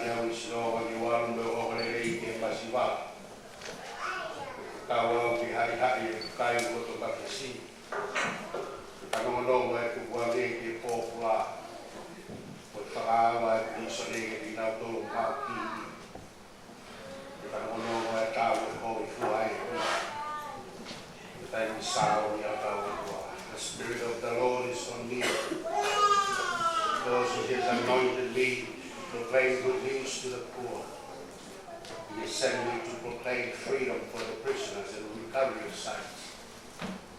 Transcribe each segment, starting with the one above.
kia wisno wagi warum be o le rei ke pasiva kawa ki hari hari kai ko to ka kesi kanu no wa ku wa le ke popula ko ta wa ni so le ke na to ka ki kanu no wa ta wa ko fu ai ta ni sa o ya ta wa the spirit of the Lord is on me because he has anointed me to proclaim good news to the poor. He has sent me to proclaim freedom for the prisoners and recovery of sight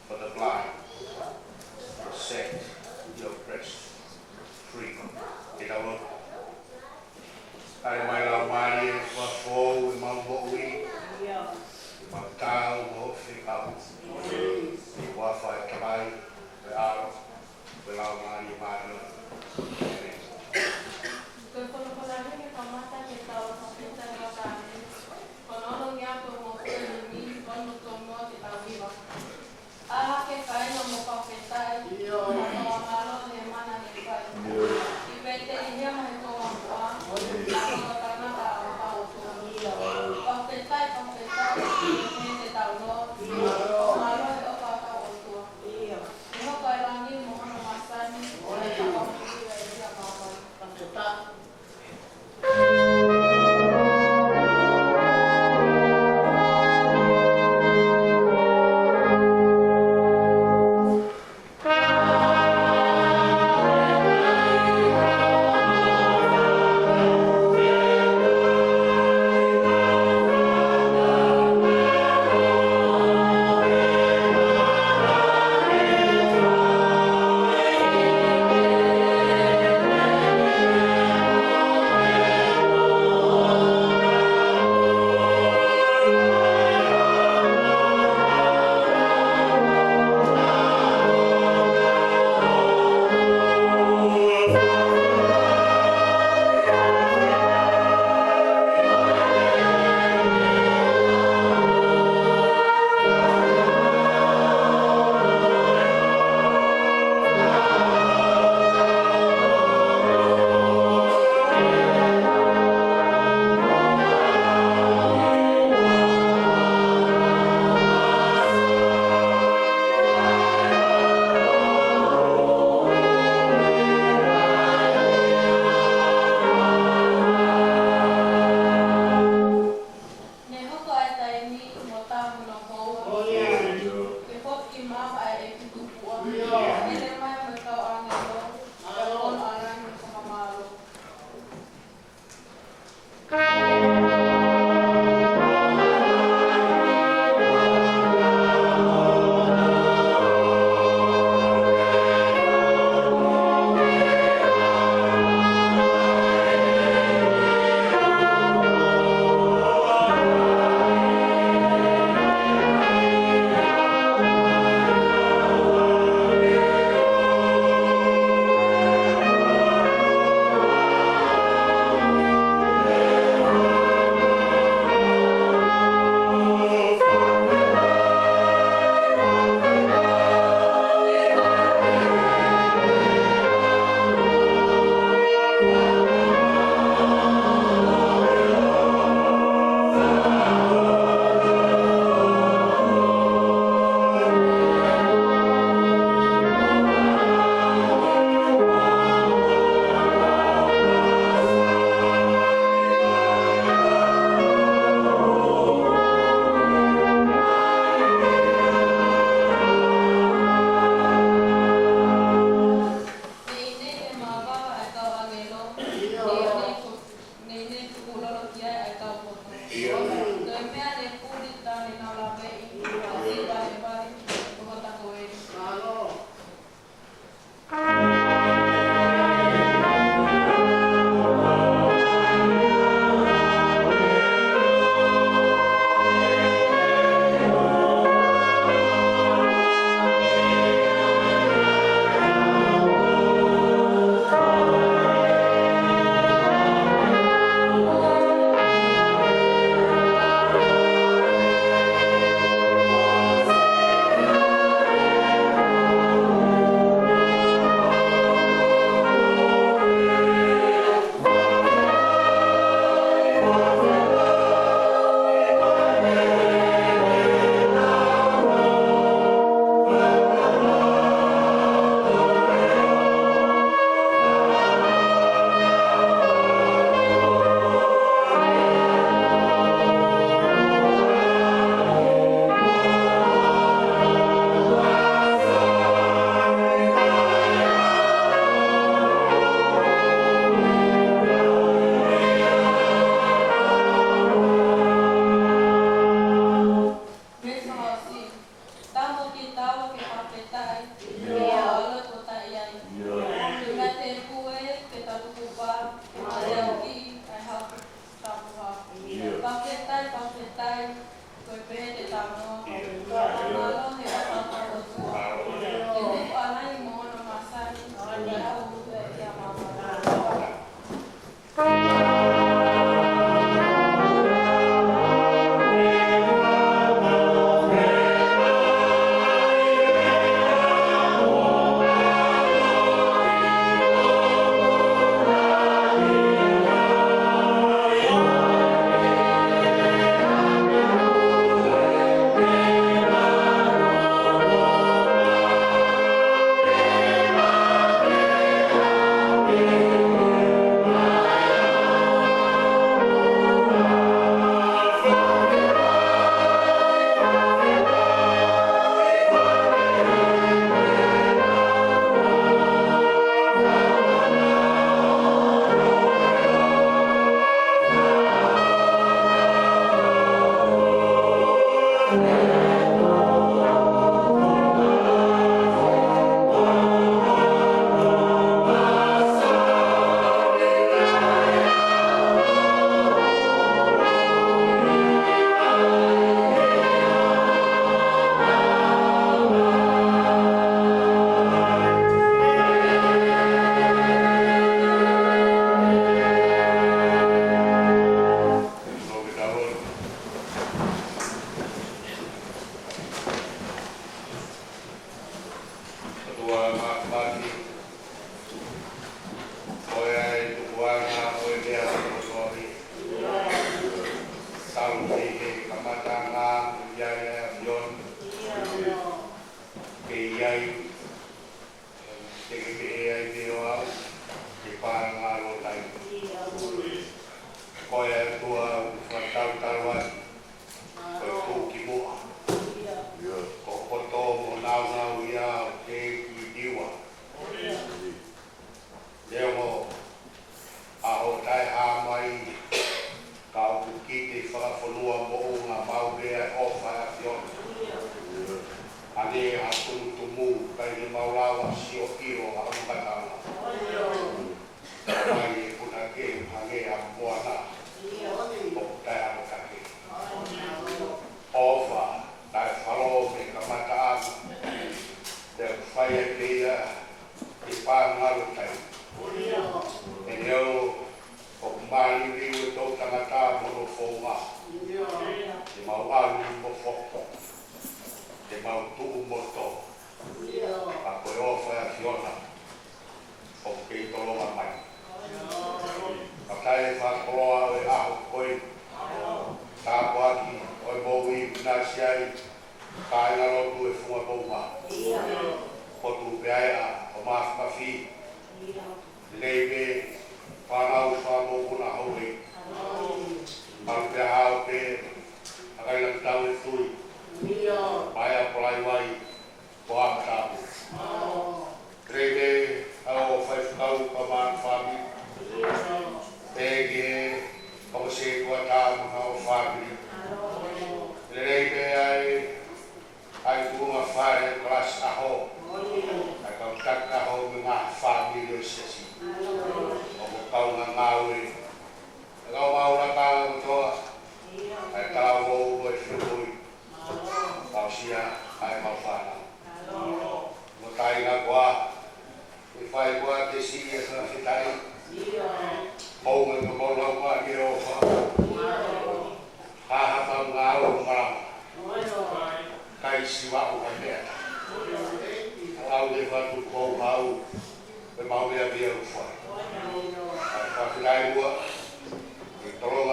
for the blind, to set the oppressed free. In our my Lamani, my foe, my Bowie, my Tao, my Fikau, my Wafa Kabai, the Arab, the Lamani, my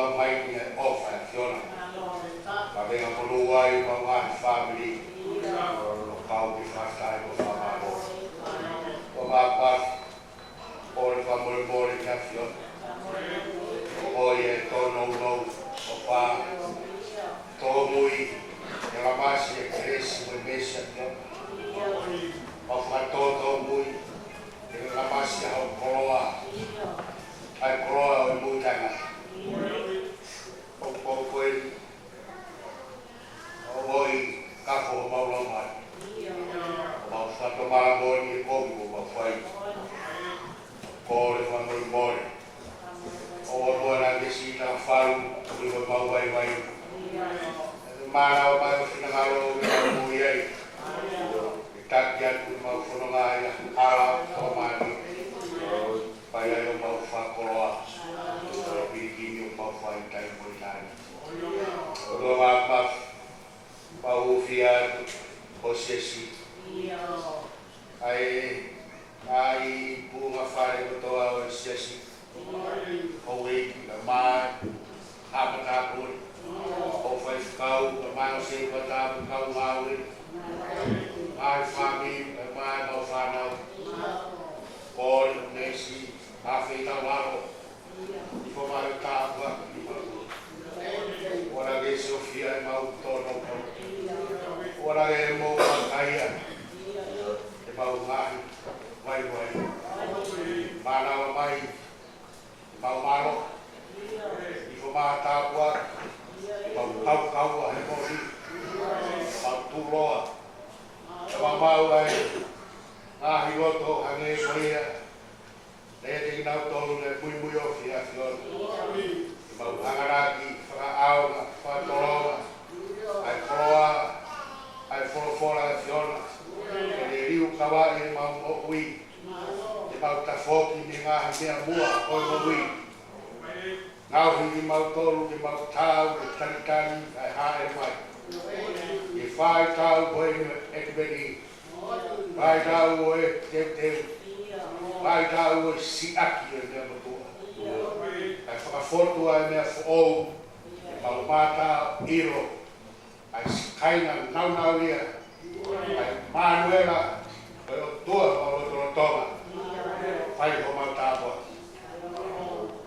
tua mai ni ofa fiona. Ma venga polua i ma family. No pau ki fasta i ko fa mo. O ma pa o le fa mo le ka fiona. O ye to no o pa to mui e la masi e cresci mo mesi a fiona. O fa to mui e la masi a koloa. Ai koloa o mui tanga. O koe o oi kako o maula mai. O mau whato maramoni e komi o mau whai. Ko le whamuri mori. O moana gesi na wharu ui o mau wai. Mana o mai o whinangaro o me mui ei. E taki atu mau whanonga ia ala o mani. Pai ai o mau whakoloa. O pirikini o mau whai tai mori nani. O doa mapaf. Pau fiat o sesi. Ai bunga fare ko toa o sesi. O wei na mai hapata pun. O fai kau na mai o se pata kau maui. Ai fami na mai mau fanau. Pol nesi afi ta laro. Ko mai ka ba. Ora que Sofia e mau tono. Ora e mo makaia e mau mai vai mana mai mau malo i fo mata bua mau kau e mori mau tuloa e mau ai a higoto ane soia le te na tolu le muy ofia flor mau angaraki fra aula fa toloa ai proa ai fora e fiona e le riu kawai e mau o ui e mau tafoki ni ngā mea mua o i ui ngau hi mau tolu ki mau tau e taritani ai hae mai e whai tau o e beni whai tau o e teu whai tau o e si aki e mea matua ai whakafotu ai mea fōu e mau mata iro ai kaina nau ia ai Manuela o tua o toma fai ko matapo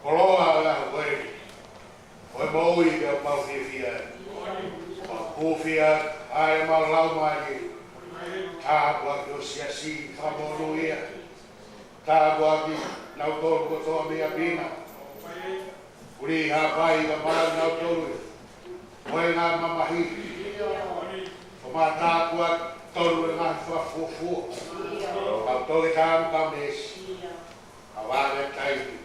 koloa la koe o moi ke mau fia o fia ai mau lau mai ta bua ko siasi famonu ia ta bua ki nau to ko to mia bina uri ha pai ka ma nau to Moe ngā mamahi, o mā tāpua toru e ngā whafufu, au tole kāmu kamesi, au āre taiti,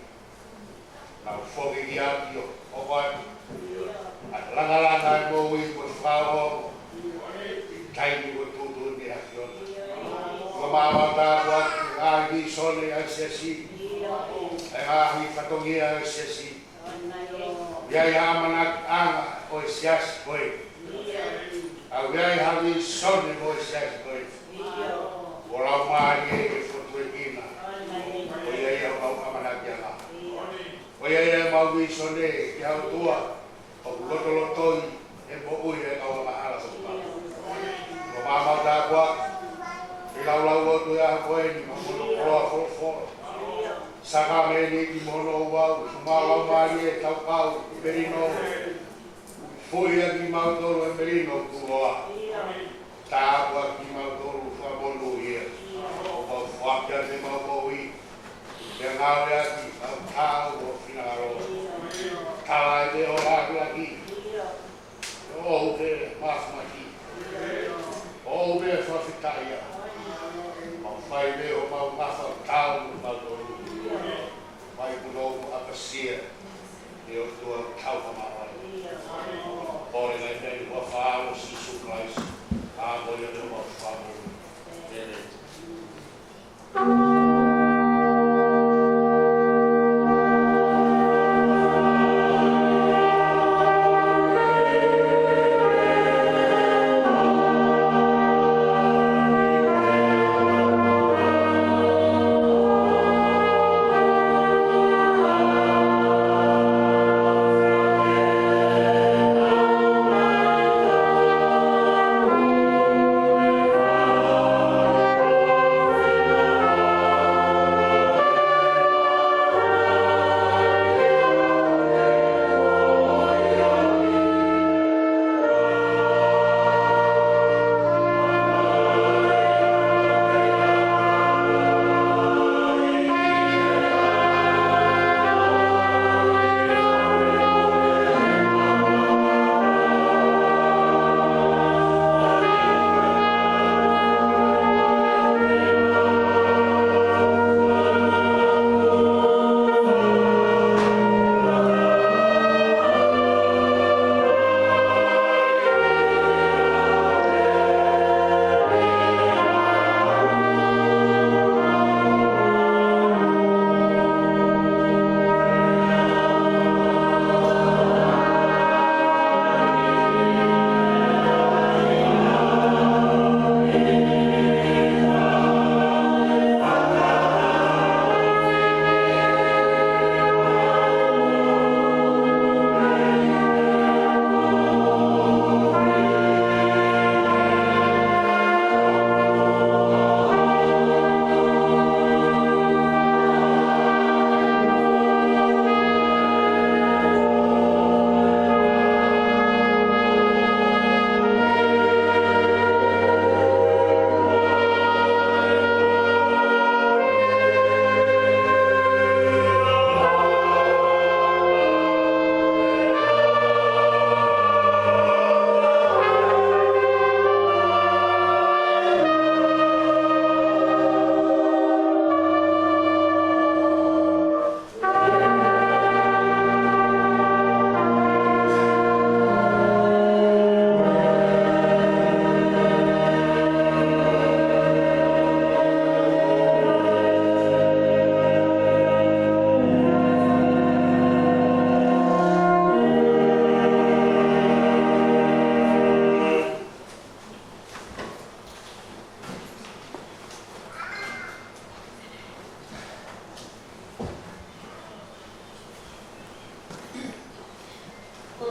au whoki ki ati o wani, a langalanga e mō ui ko whāo, i taiti ko tūtu ni a fiona. O mā tāpua ngā hi sone a sesi, e ngā hi whatongia a sesi, Iai amanak anga o e siasi koe. Au iai hawi sone o e siasi koe. O lau maari e whotu e kina. O iai au au amanak ianga. O iai e maui sone ki hau tua. O kutolotoi e mo ui e kau amahala sopa. O mamau tākua. I lau o tu ia koe ni mamono koroa folo. Saka meni ki mono wau, sumala mari e tau kau, i merino. Fuia ki mautoro e merino kuloa. Tāpua ki mautoro whamonu ia. O pau whakia te maupoi. Te ngāwe aki, au tāu o whinaro. Tāla e te o rāku aki. O upe mafmaki. O upe whawhitaia. Mau whai me o mau mafa tāu o mautoro. Mai kuno apasia e o tua tauhamawai. Ore ngai nei ua whāo Sisu Christ, a moia te ua whāo. Amen.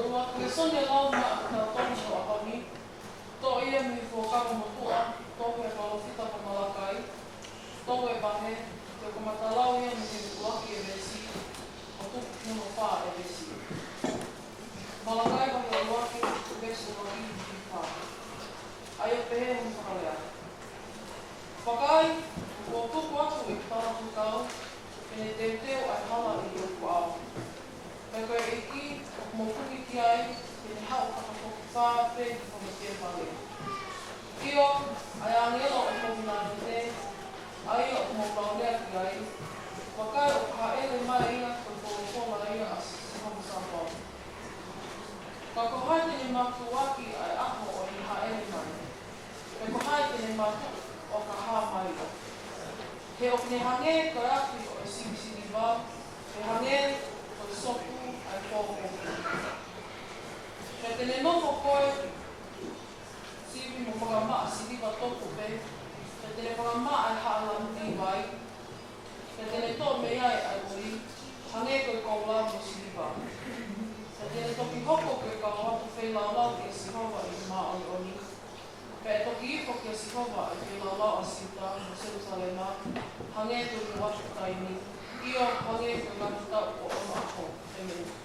ua ke sonia lau ma na tonu no ahoni. To ia mi fo kama motua, to e palofita pa malakai, to e pahe, te komatalau ia mi te uaki e vesi, o tuku kino wha e vesi. Malakai pahe o uaki, vesu no i ki wha. Ai o pehe hon whakalea. Whakai, o tuku atu i tana tukau, e ne teo ai hala i o ku au. Mai koe e ki, o mo kuki ki ai, e ne hao kakapoki whāpe ki whamatia whale. Io, ai angelo o mo nāne te, ai o mo paulea ki ai, wakai o ka ele mai inga ko tōna inga a sihamu sāpau. Ka kohai tene mātu waki ai aho o i ha ele mai. Me kohai tene mātu o ka hā mai o. He o ne hange ko aki o e siri wā, he hange o e sopu ai kōpōki. Me tene nofo koe, siwi mo whakamaa siriwa tōku pe, me tene whakamaa ai haalamu ni wai, me tene tō mei ai ai ori, hange koe kaula mo siriwa. Me tene toki hoko koe kaula mo whelaulau ki a Sihova i maa oi oni, pe e toki ifo ki a Sihova i whelaulau a Siuta mo Jerusalema, hange koe ni watu taini, io hange koe ngātutau o ono ako, e meni.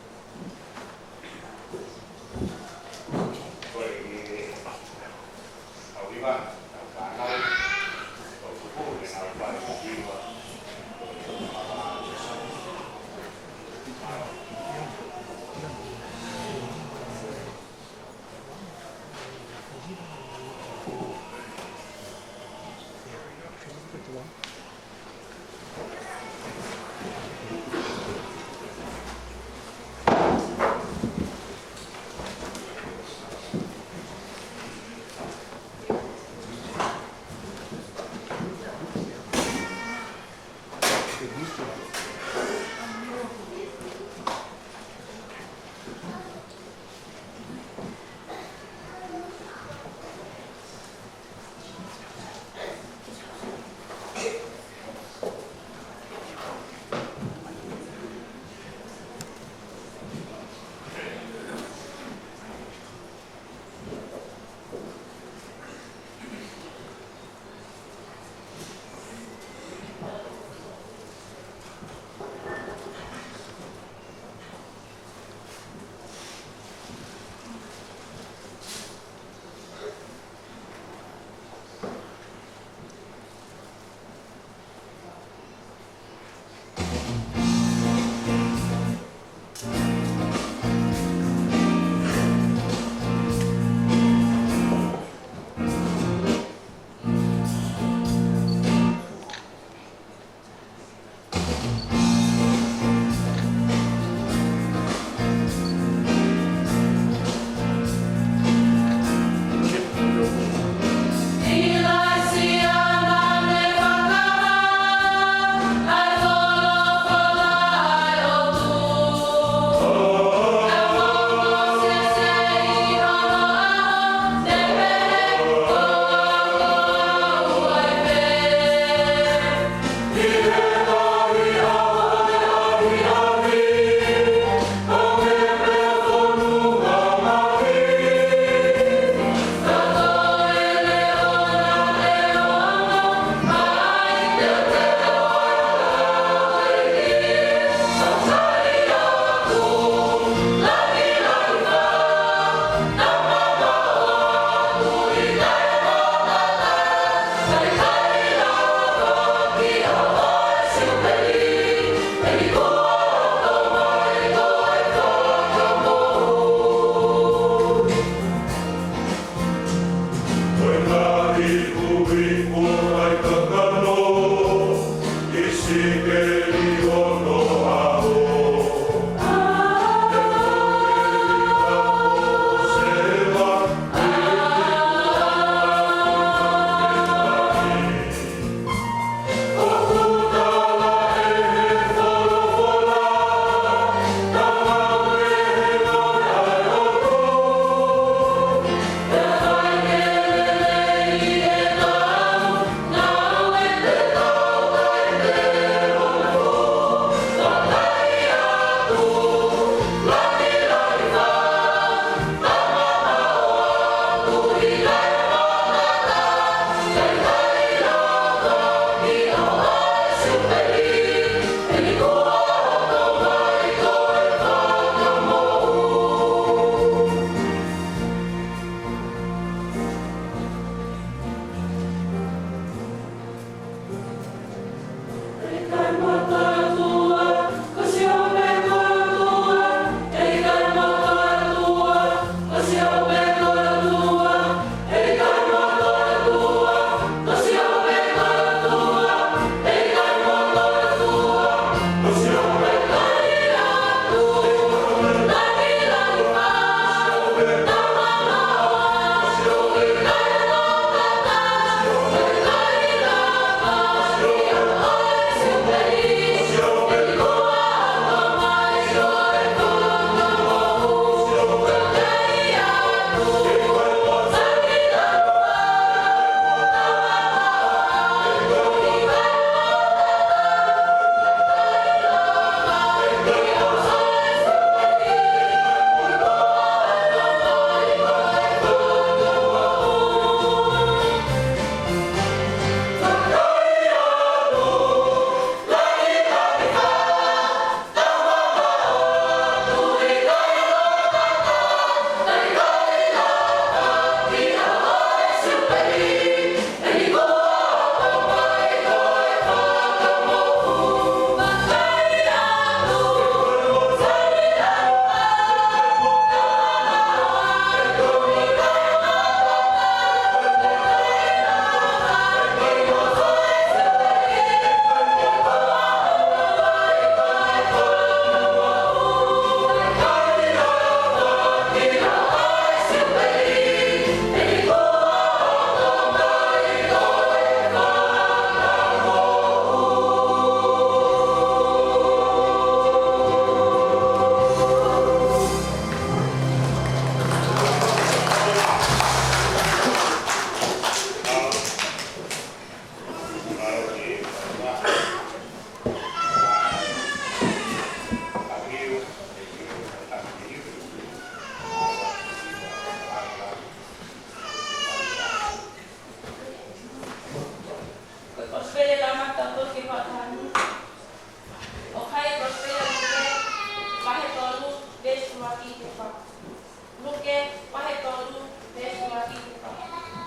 Luke, pahe tolu, desu lagi buka.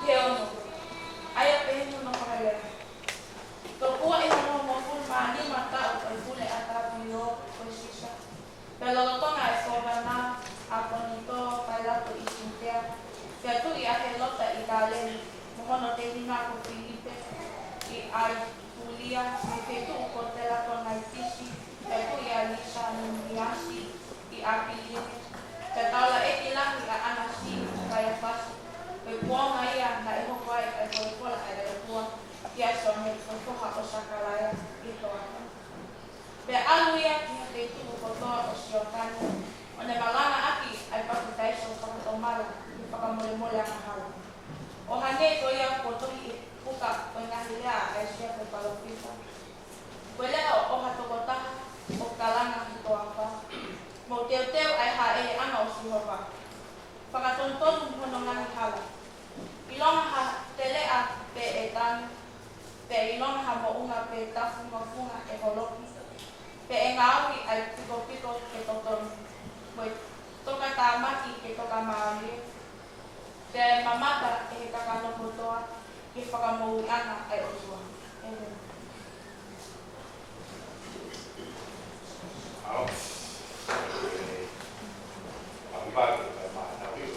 Keono. Ayah pengen menolak. Tokua ihono mofun mani mata upai pule atabio posisa. Pero tonga esovana aponito palato isintea. Fetu iahe lota italen. Mohono te hina ko Filipe. I ai Julia, me fetu ukotela con naitisi. Fetu ia Lisa nuniasi. I apilie. Fetaula etilang i anasi kaya pas. Puonga ia na eho kwai ai koikola ai tua. Ia songe kokoha o sakalaya ito ako. Pe alu ia kia te itu kotoa o siokani. O ne malanga aki ai pakutaiso pakatomala i pakamole-mole ang hawa. O hane ko ia kotohi puka o ngahilea ai siya ko palopita. Kwelea o hatokotaha o kalanga ito ako. Mo teo-teo ai hae ana o sihoka. Pakatonton hono ngani hawa. Ilong ha telea pe etan. Pe ilong ha mo unga pe tafunga e holoki. Pe e ngawi ai piko-piko ke toton. Moi toka tamaki ke toka maali. Pe mamata e kakano kotoa ke whakamoui ana ai osua. Amen. Au. Pagbago kay mahanaw yun.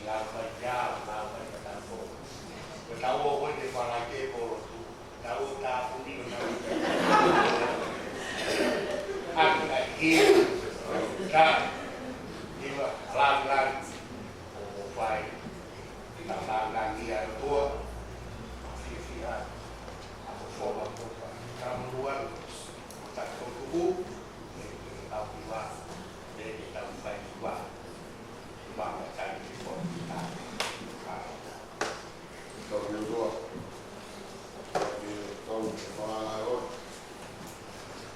la faia la faia ta fo ko ta wo ko te para ke ko tu ta wo ta puni na aka ki ta iwa la o fai ta la dia tua fia a fo ma ko ta luar ta ko ku ta iwa de ta fai iwa ba ta ki ko ta Tau ni roa. Tau ni whāngai oi.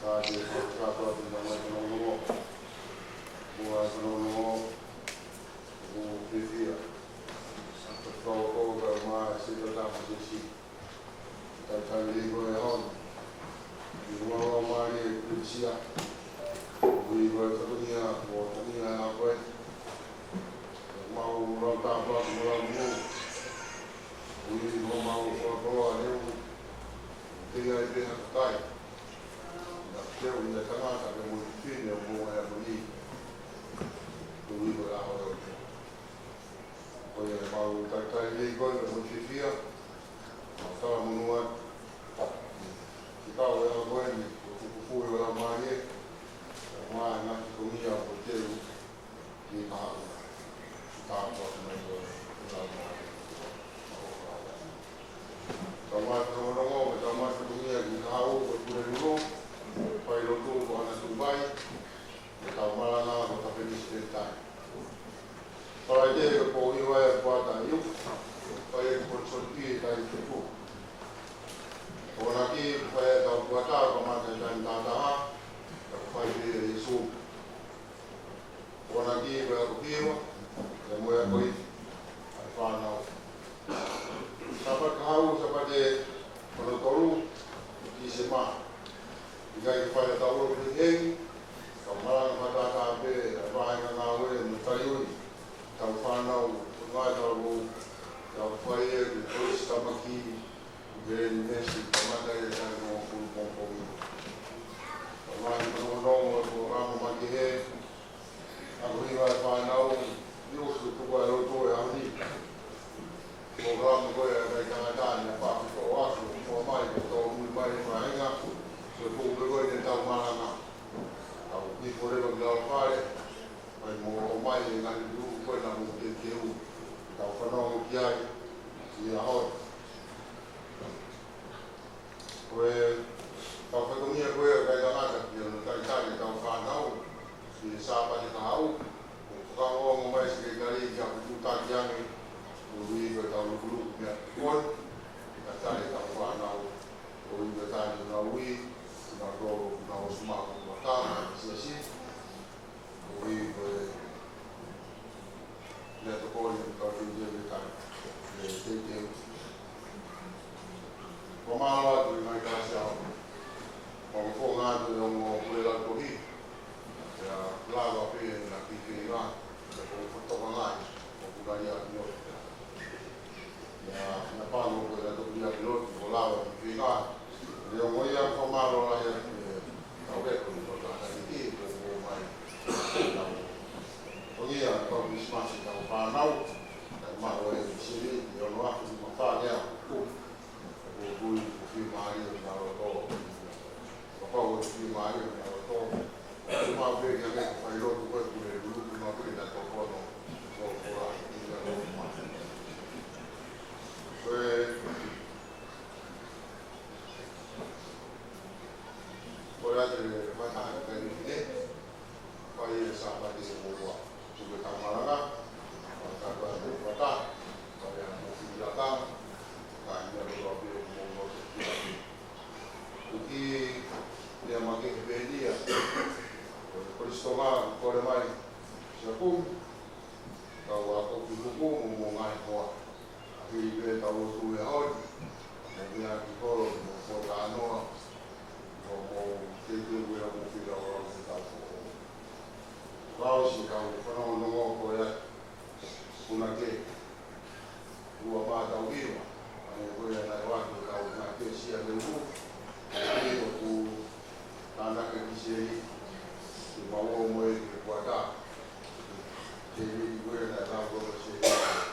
Tā te whakatoa te mai kono nongo. Mua kono nongo. Mu whiwhia. Tau o ka mai se ta tāma te si. Tai tai li koe hon. I mua roa mai e kurisia. Ui koe katunia o tania a koe. Mau rau tāpua ki mua mua. Ui no mau whakaroa reu te ai te hakatai. Nā teo i te tangata me mui whine o mua e mui. Ui koe aho e o te. Koe e mau tai lei koe me mui whiwhia. Mau tala munua. Ki tau e a koe ni o kukuwhui o la mai e. Mai ngaki komia o teu ki kaha. Tāpua ki mai koe o la mai. Tamata rongo me tamata dunia ki hau ko pure ro pai roto ko ana tubai me tamala na ko ta peniste tai para de ko i wa e pata yu pai ko choti tai tu ona ki pai ta pata ko ma te dan ta ta ta pai de su ona ki ba ko kiwa le mo ya ko i fa na Sapa kau sapa de kono toru ki se ma. Iga i whaia tau o heng, kau maranga matata pe, a whainga ngā ue no taiui, kau whanau, ngai tau o, kau whaia ki tois tamaki, ke ni mesi, kau mata e tari no kuru pongpongi. Kau mai kono nongo ko ramo maki he, ako hiwa e whanau, i usu tuka e roto e ahoni. Ko ramo koe e kai tangatani a whaki ko asu, ko mai ko tō mui mai e mahinga, so ko koe ne tau maranga. Tau ki koreba ki lau whare, mai mo o mai e ngani du koe na mo te te u. Tau whanongo ki ai, ki a hoi. Koe, tau whakomia koe e kai tangata ki anu kai tari tau whanau, ki e sāpa te kahau, ko kaongo mai se kei kari ki a kutu taki angi, ui ko tau lukuluku mea kuon, ka tari tau whanau, ui ko tari na ui, na roro, na osmaku, na tāma, si, ui ko le to kōri ki tau tui tēwe tari, le te tēu. Ko mālo atu i mai kāsi au, ko ko ngātu e o mō kure lau kohi, e a lāwa pēne na ki te ngā, e ko whatoka ngai, ko kukai atu nō. Na pano ko da to dia pilot ko lawa ki nga le o ia ko maro la ia au be ko to ta ki ko mai o ia ko mi smasi ta pa nau ta ma o e siri yo no a ku ma fa ya ku ko fi mari na ro to ko ko fi mari na ro to ko ma be ya ke fa ro ko ko le lu ku ma ku da to ko no ko ra ki ya ro ma Ora te mata ka ni ne. Pai e sa pa te mo wa. Tu ka maranga. Ka ka te pata. Ka ya mo fi la ka. Ka ni ro pe mo mo te. Ki le ma ke be dia. Por isto ma por mai. Se kum. Ka wa ko ku ku mo ngai ko. Ki pe tau tu e hoi, mo mea ki koro, mo kota anoa, mo te wea mo whira ora mo tau ko. Rao si kau whanau nongo ko e kuna ke, ua mā tau iwa, ane koe nai waki kau ngā ke sia le uhu, e o ku tānaka ki se i, ki maua mo e ki kuata, te riri koe nai lau koro se i.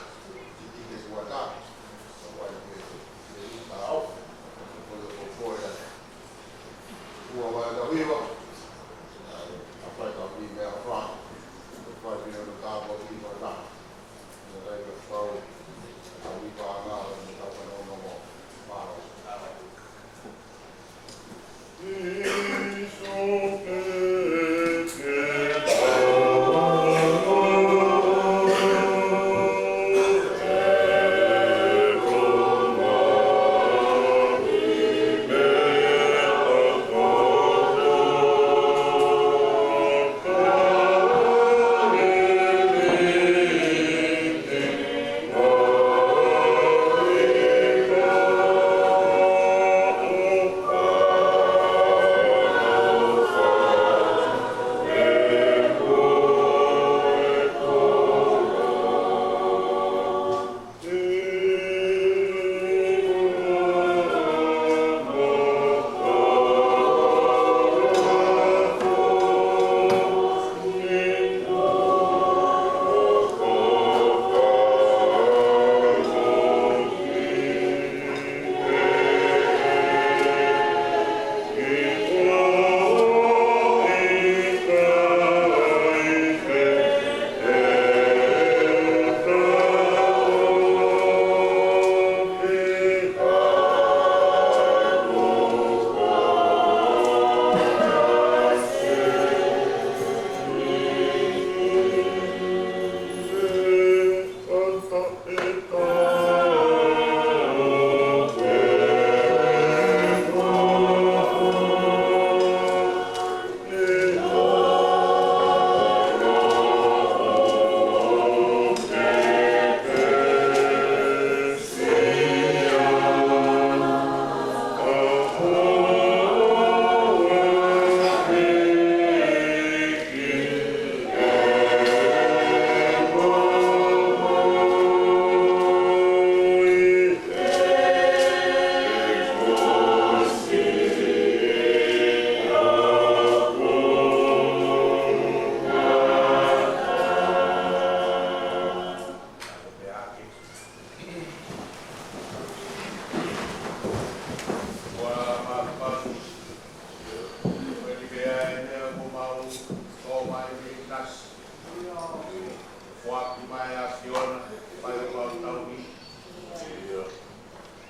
mai a fiona, pai o mau tau ni.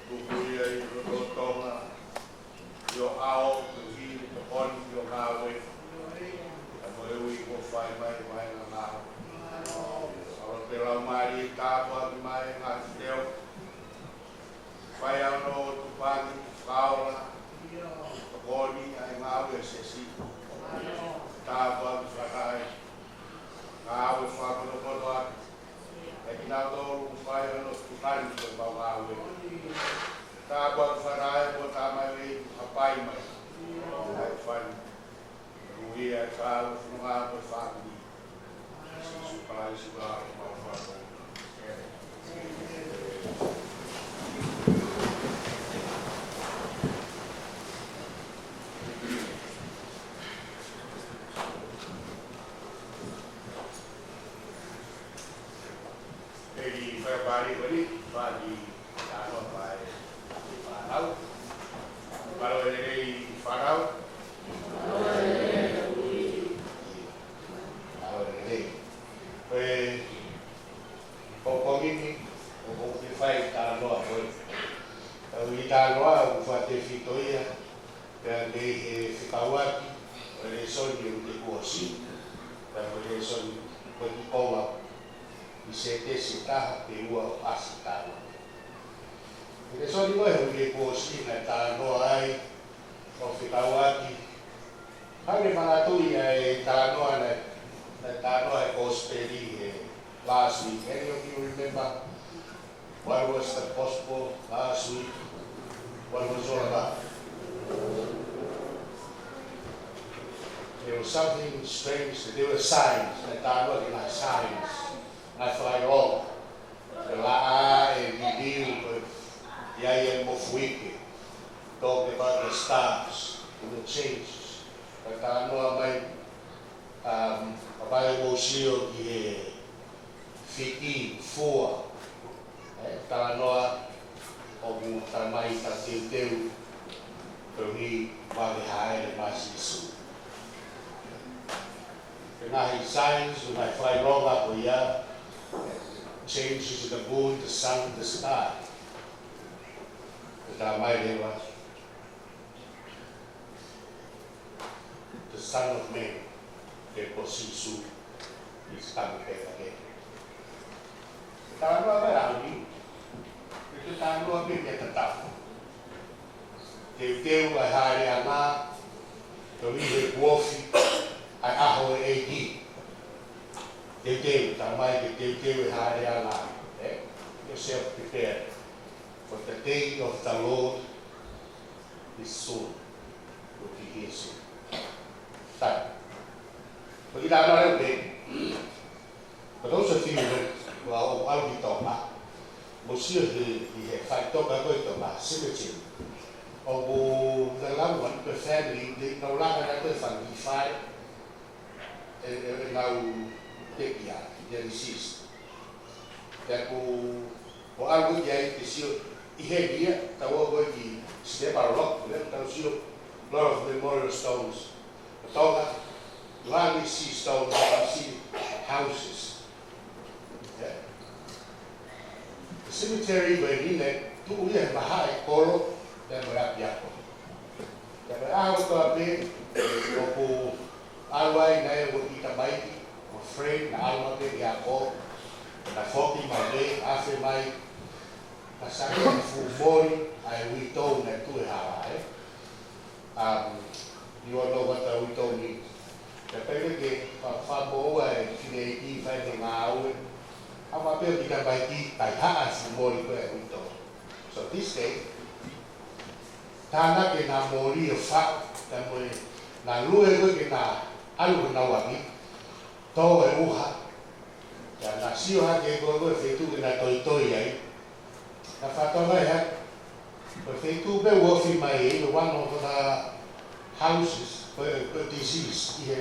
Kukuria I roto tonga, yo ao, kuhi, to poni, yo ngawe. A moe ui ko whai mai na ngāo. Awa te lau maari tāpua ki mai ngā teo. Whai ano tupani, whaora, to poni, ai ngawe se si. Tāpua ki whakai. Ngawe whakono atu. E ki nā tōru whai ano tupani ko pau ngawe. Tāpua ki wharai ko tā mai wei hapai mai. Ai whai. Rui e kāu whunga ko whakini. Si pai si wā ko whakau. Eri whakapari wani, whaki tāno pai whanau. Paro e rei whanau. O komini, o te whai tā noa koe. Tau I tā noa, o wha te whitoia, pēr nei he whikauaki, o re soni o te kuosi, pēr o re soni o te konga, I se te se taha te ua o asi tā noa. I re soni koe o te kuosi, na tā noa ai, o whikauaki, haere manatui e tā noa na tā noa e Osperi last week. Any of you remember what was the gospel last week? What was all about? There was something strange. There were signs. That I was like signs. I thought, oh, the la'a and the deal with the IM of Wiki talked about the stars and the changes. But I know I might Bible shield here. Whiti, fua, tā noa o mu tā mai tā teu tau ni wale haere masi isu. Penahi signs when I fly wrong up o ia, changes in the moon, the sun, the sky. Tā mai rewa, the son of man, te posisu, is coming back again. Tānoa mai rauni, te tānoa me te tatau. Te teu ai haere a ngā, te wihe kuofi, ai aho e ki. Te teu, tā mai te teu e haere a ngā. Yourself prepared, for the day of the Lord is soon. Will be here soon. Tai. Pagi tānoa reu te, for those of you o au ki tō mā. Mo sio I he whai toka koe tō mā, cemetery. O mo the loved one, the family, nau langa na koe whangi whai, e ngau teki a, the deceased. Te o au ki ai te sio, I he nia, tau o koe ki Stepar Rock, tau sio, lot of memorial stones. O toga, you hardly see stones, you see houses. The cemetery where he let two years behind Koro, then we're at Yako. The house got big, Yoko, Alway, Naya, Wokita Maiki, or Frame, Almate, Yako, and I fought him my day after my Kasaka Fumori, I we told that to Hawaii. You all know what we told me. The Peggy, Fabo, and Fidei, finding out. Apa peo kita baiki tai haa Fumori koe e wito. So this day, tāna ke nā mori e wha, ta moe nā lue koe ke nā alu na wangi, tō e uha. Ya nā sio ha ke koe koe whetu ke nā toi toi ai. Nā whatonga e ha, koe whetu pe uofi mai e, one of the houses, koe disease, I he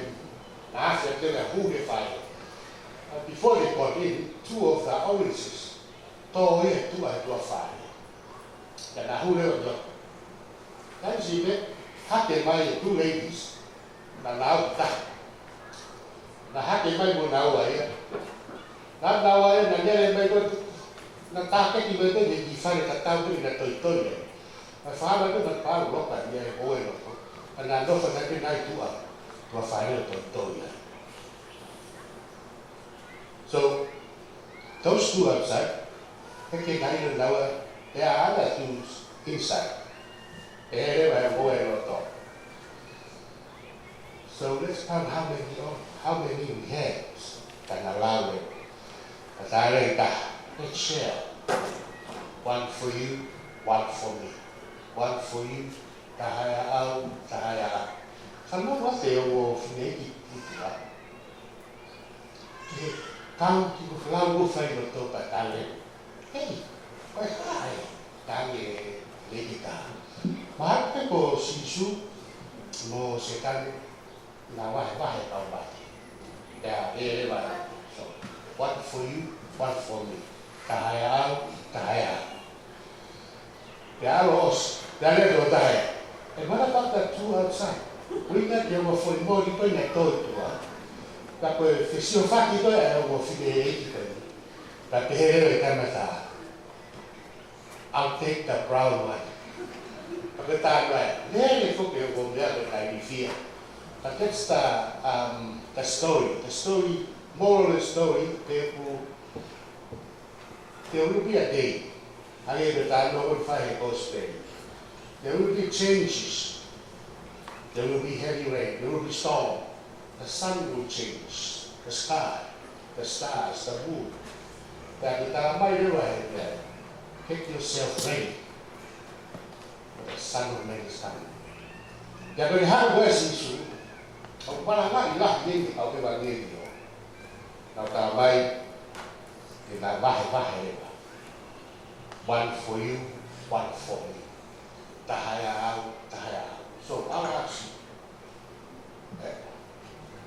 nā awhia te mea huke whae. Before they got in, two of the oranges, tō e tua e tua whae. Ka nā hure o tua. Kai si me, hake mai e two ladies, na nāu tahi. Na hake mai mo nāu ai, Nga nawa e na nere mai ko na take ki vete ni ki fare ka tau ni na toi toi. Ma fa ba ko na pa lo pa ni e o e lo. Ana no fa na ke nai tua. Tua fare toi toi. So those two outside, ke ngai no nawa e ala tu inside. E re ba o e lo to. So let's count how many we have. Can allow it. Let's share. One for you, one for me. One for you, tahaya au, tahaya au. Kamu wate o finegi tira. Ki kau ki ko flau o fai no to patale. Hey, oi hai. Tange legita. Mahal ko sisu mo sekali na wahe kau bati. Ya, so one for you, one for me. Tahaya au, tahaya au. Ya los, dale do tahaya. E mana pata tu outside. Uinga ke mo foi mo li pena to tua. Ta ko fesio faki to e mo fide e ki. Ta te hele e kamata. I'll take the brown one. But the But that's the story. The story, moral of the story, there will be a day. I gave time no one fire gospel. There will be changes. There will be heavy rain. There will be storm. The sun will change. The sky, the stars, the moon. That the might there. Take yourself ready. The sun of man is coming. They're going to have worse issue. Ang parang ilah din ang Evangelyo. Nakamay, bahay-bahay ba? One for you, one for me. Tahaya. So, our action.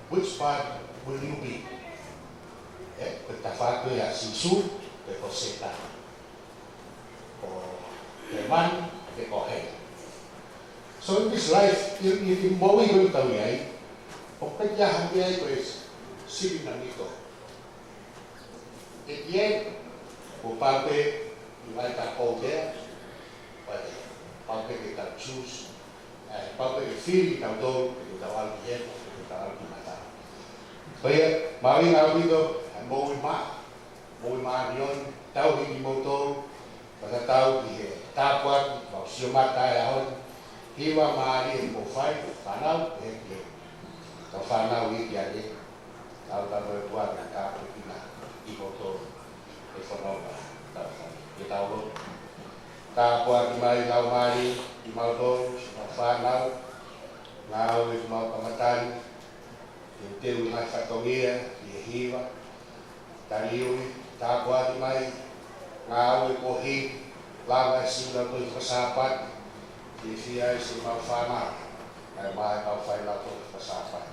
Which part will you be? Pagtafato ya sisu, pekoseta. O teman, pekohe. So in this life, yung bawi ko yung tawiyay, o pagyahan niya ito is sili ng ito. At yan, kung pape, you like a call there, but pape kita choose, pape feel kita doon, kita wala yan, kita wala mata. Kaya, maring ako dito, mawi ma yun, tao hindi mo to, basta tao, tapwat, siumat tayo, hiwa maari mo fai fanau e ka fanau I yale au ta mo tua na ka pina I moto e fonova ta e taulo ka kwa mai lau mari I mauto ka fanau ngau e mau pamatan e teu mai fatongia I hiwa ta liu ta kwa mai ngau e kohi lava sila to kasapat If I see my farmer, I might have find out of the Safa.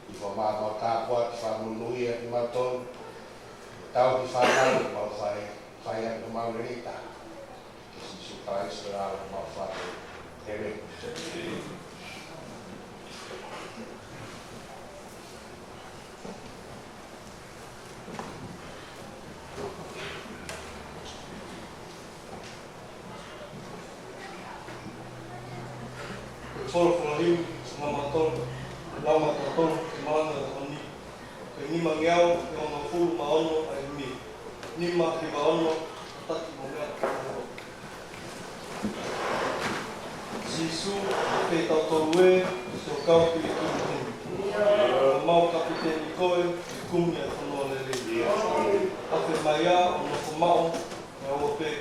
If a man or tapwat, if I'm Louis at Maton, without the farmer, I'll fire the Margarita. This is surprised that I'm not firing. For him, Mamaton, Lamaton, Mana, Oni, Nima Yao, Yama Full Maono, and me. Nima Hibaono, Tati Moga. Zisu, Peta Torwe, Sokau Pikin, Mau Captain Nicoy, Kumia Fonole, Afe Maya, Mofumao, Awope.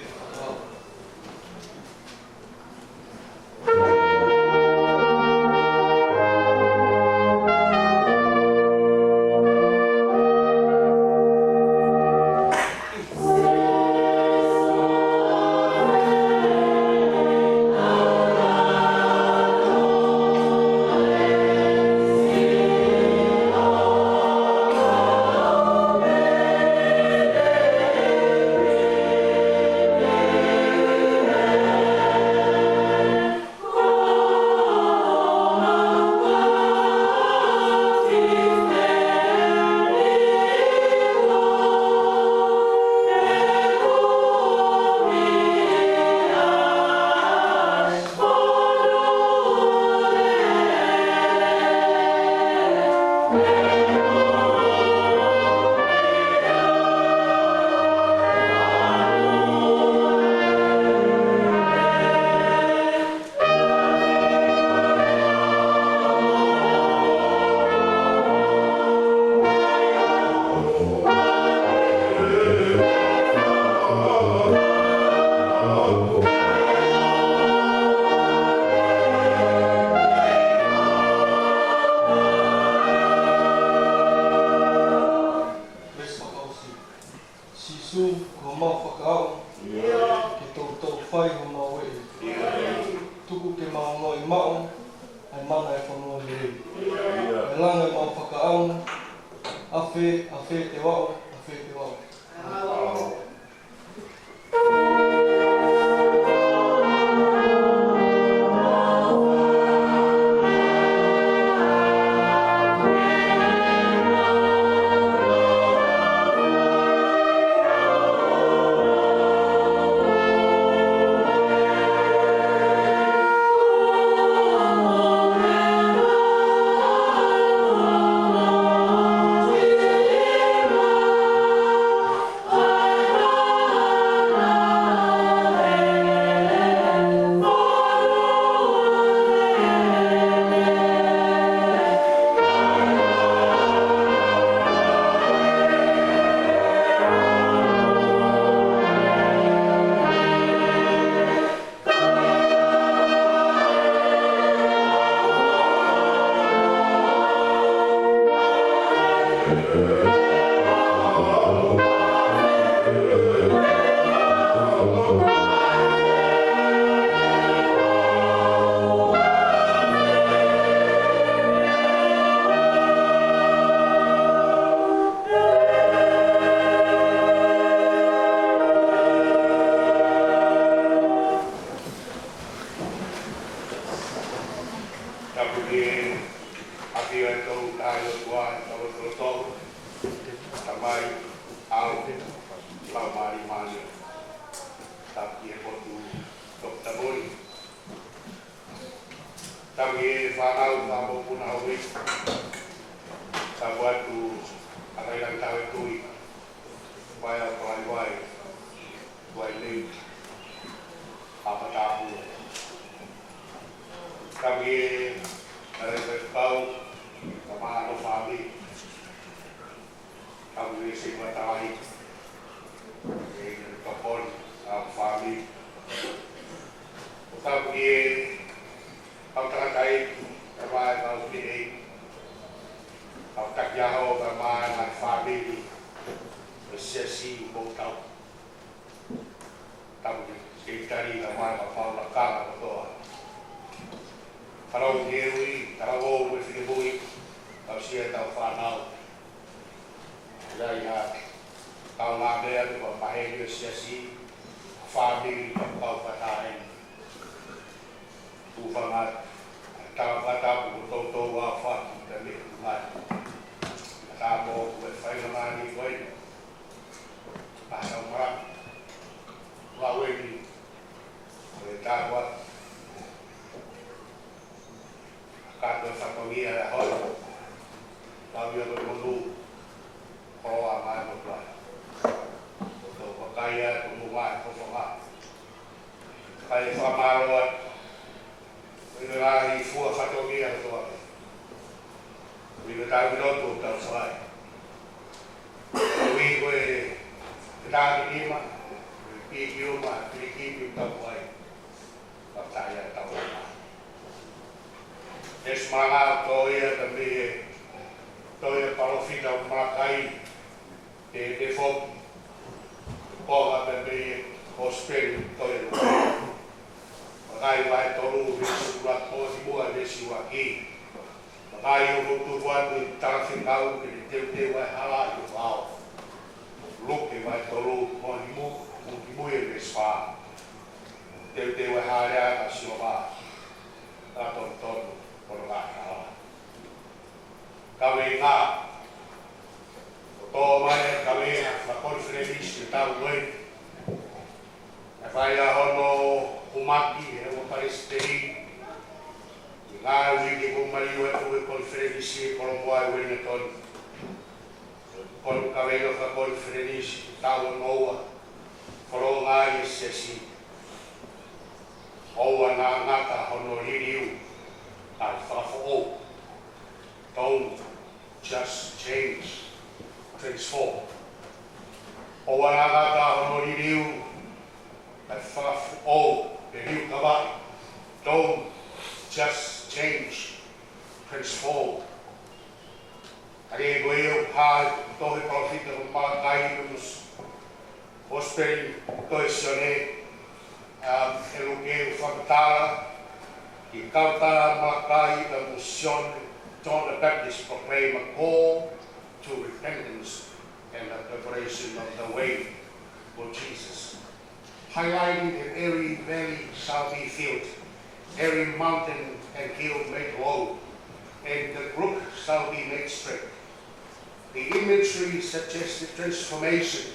sisu ko mau whakaau ke tō whai ho mau e. Tuku ke mau ngoi mao, ai mana e whanua me rei. E langa mau whakaau, awhe te wao, awhe te wao. Don't just change, transform. O wanagata hono ririu, at faf o the new kawai. Don't just change, transform. Ari goio ha tohe profita o mga kahi kumus. Osperi Toisione, Eluke Famatala, I Kautala Malakai, the Musion, John the Baptist proclaimed a call to repentance and the preparation of the way for Jesus, highlighting that every valley shall be filled, every mountain and hill made low, and the brook shall be made straight. The imagery suggests that transformation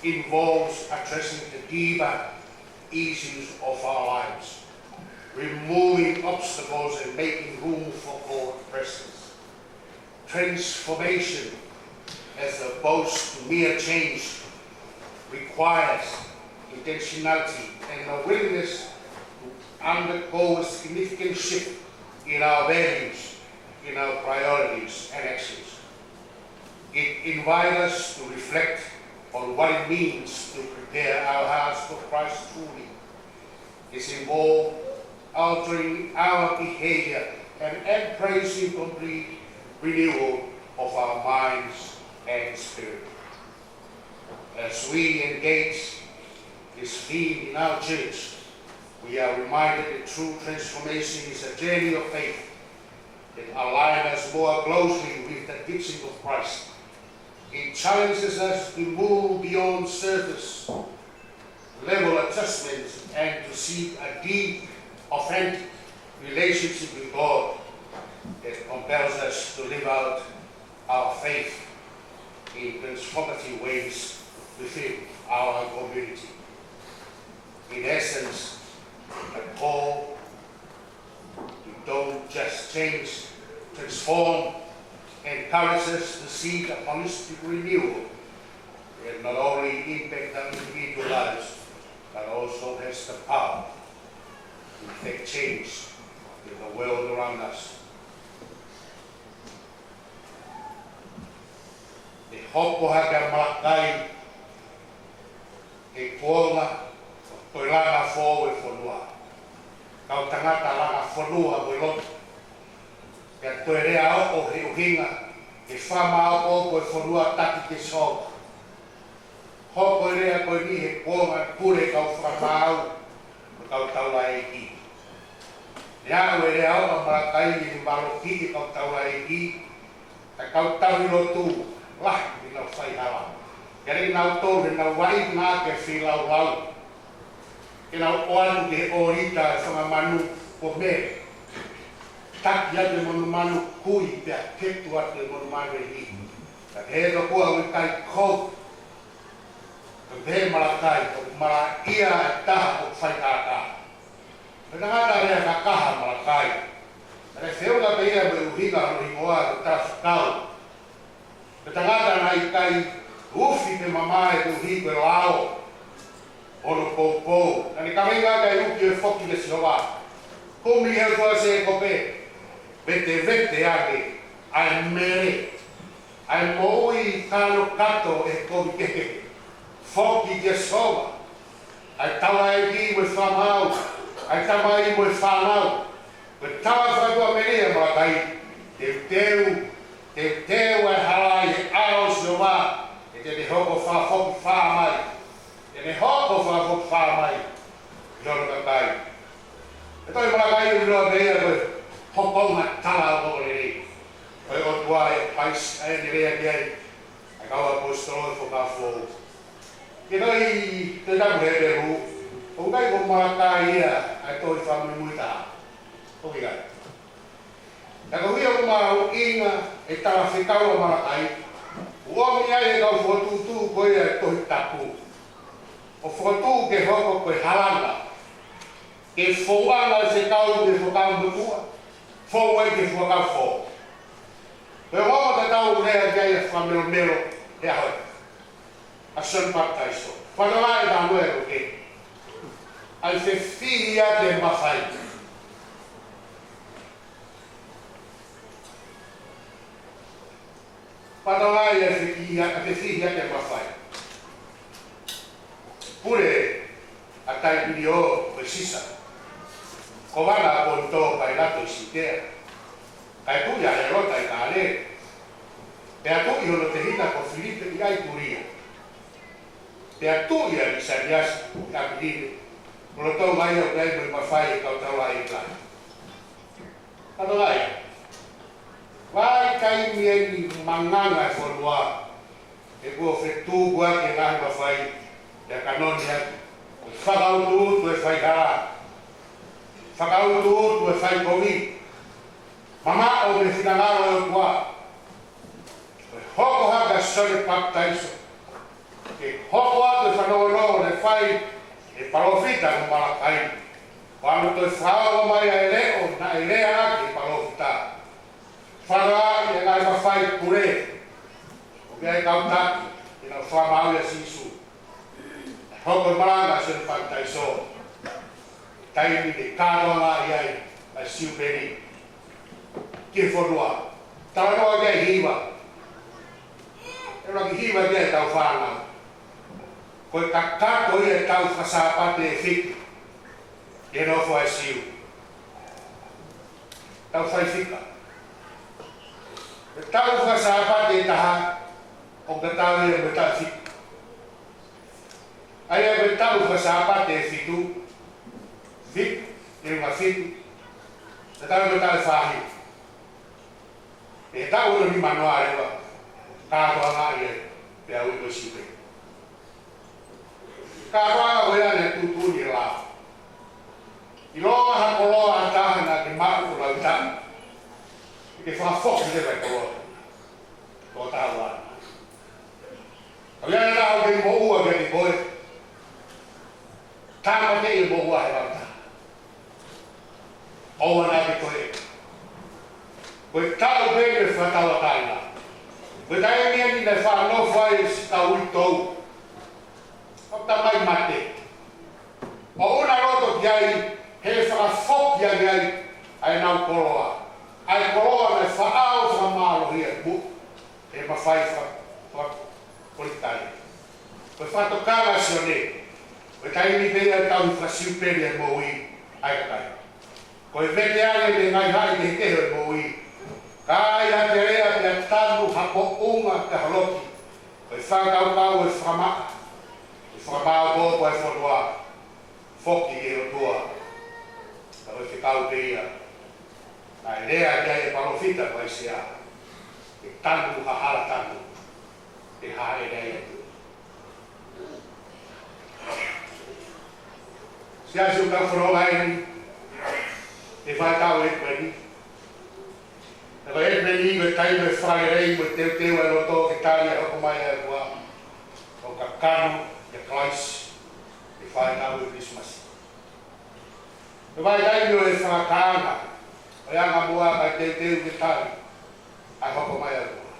involves addressing the deeper issues of our lives, removing obstacles and making room for God's presence. Transformation, as opposed to mere change, requires intentionality and a willingness to undergo a significant shift in our values, in our priorities and actions. It invites us to reflect on what it means to prepare our hearts for Christ truly. It involves altering our behavior and embracing complete renewal of our minds and spirit. As we engage this theme in our church, we are reminded that true transformation is a journey of faith that aligns us more closely with the teaching of Christ. It challenges us to move beyond surface level adjustments and to seek a deep, authentic relationship with God that compels us to live out our faith in transformative ways within our community. In essence, a call to don't just change, transform, encourage us to seek a holistic renewal that not only impacts our individual lives, but also has the power to effect change in the world around us. E hoko haka malakai e kuonga toi langa fōu e whanua. Kau tangata langa whanua mo loto. Pea toi rea o he uhinga e whama o koe whanua taki te sō. Hoko rea koe ni he kuonga kure kau whamau o kau taula e ki. Rea o rea o malakai ni malo ki e kau taula e ki. Ta kau tauri lotu. Lah, bila fai hala. Jadi nau to na wai na ke filau lau. Ke nau oan ke orita sama manu ko me. Tak ya de manu kui pe ke tua de manu hi. Ta he no ko au kai ko. Ke be malakai ko mara ia ta ko fai ka. Pena ada rea ka ka malakai. Ada feu la pe ia be uhiga no imoa ta kau. Petangata na ikai ufi te mamae tu hi pe lao ono popo na ni kamenga ka uki e foki le siova komi he ko se ko pe vete ake ai mere ai moi kano kato e ko ke foki ke sova ai tawa e ki mo famau ai tawa e mo famau pe tawa fa ko mere ma kai te teu e halai e ao sioma e te hoko wha foki wha mai e ne hoko wha foki wha mai loro ka kai e toi mara kai ui roa beia koe hokonga tala o kore rei koe o tua e pais e ni rea ki ai a kau apostolo e whoka fōu ke toi te tapu he peru o kai ko mara kai ia a toi wha mui ta o ki kai. E ka hui o maa inga e tawa whikau o marakai, ua mi ai e kau whatutu koe e tohi tapu. O whatu ke hoko koe halanga, ke whauanga se kau ke whakau mutua, whau ai ke whakau whau. Koe hoko te tau rea kia e whamelo melo e ahoi. A son baptaiso. Whanala e tā moe ko ke. Ai se whihi a te mawhai. Patalai e te whihi ake mawhai. Pure a tai piri o koe sisa. Ko wana a ponto pai lato i sitea. Kai tuia e rota i kāle. Pea tui hono te hita ko Filipe i ai puria. te atu ia ni sanias ka bidini lo to mai o kai mo mafai ka tau lai ka ano lai vai kai mi manganga forwa e go fetu gua ke ngai mafai ya kanon ya fagau tu fai gara fagau tu fai komi mama o me finangaro o gua hoko haka sole baptaiso ke hoko atu whanau le whai e palofita no malakai wano toi whao mai a leo na e lea ake palofita whanau e ngai mawhai pure o kia e kautaki e nau whamau ia sisu hoko maranga sole baptaiso taimi de kāroanga iai a siuperi ke whanua tāroa kia hiwa e raki hiwa kia tau whanau koe kakato ia tau whasapate e whiki e nofo ai siu tau whai whika e tau whasapate e taha o ka tau ia me tau whiki ai e me tau whasapate e whitu whiki e runga whiki e tau me tau whahi e tau ura ni manoa rewa kātoa ngā ia pe au i sipe kātoa o ia ne tutu ni la i loa hako loa ataha na ke māku lau tani i ke whafok i lewa koloa o tāu ana o ia ne tau ke mo ua ke ni koe tāma ke i mo ua he lau taha o wana ke koe koe tau ke me whatawa taina koe tae mea ni le whanau whai si tau i tau o tamai mate o una roto ki ai he whakafok ia ki ai ai nau koloa ai koloa me whaau whamaro hia mu e mawhai whapolitai koe whatokanga sione koe tae ni pēia tau i whasiuperi e mou i ai kai koe vete ale me ngai hai te teho e mou i kai a te rea te atanu hako unga te haloki koe whakau kau e whamaka e whamau kōko e whanua whoki e o tua ka koe whikau te ia na e rea kia e palofita koe sea e tanu hahara tanu e hae rea tu sia siu kau whanonga e ni e whaitau e koe ni e koe e meni koe tai me whai rei koe teo teo e roto ke tai e hoko mai e kua o ka kanu e klais e whaitau e Christmas e vai tai mio e whakanga o ianga mua kai teo teo ke tai ai hoko mai e kua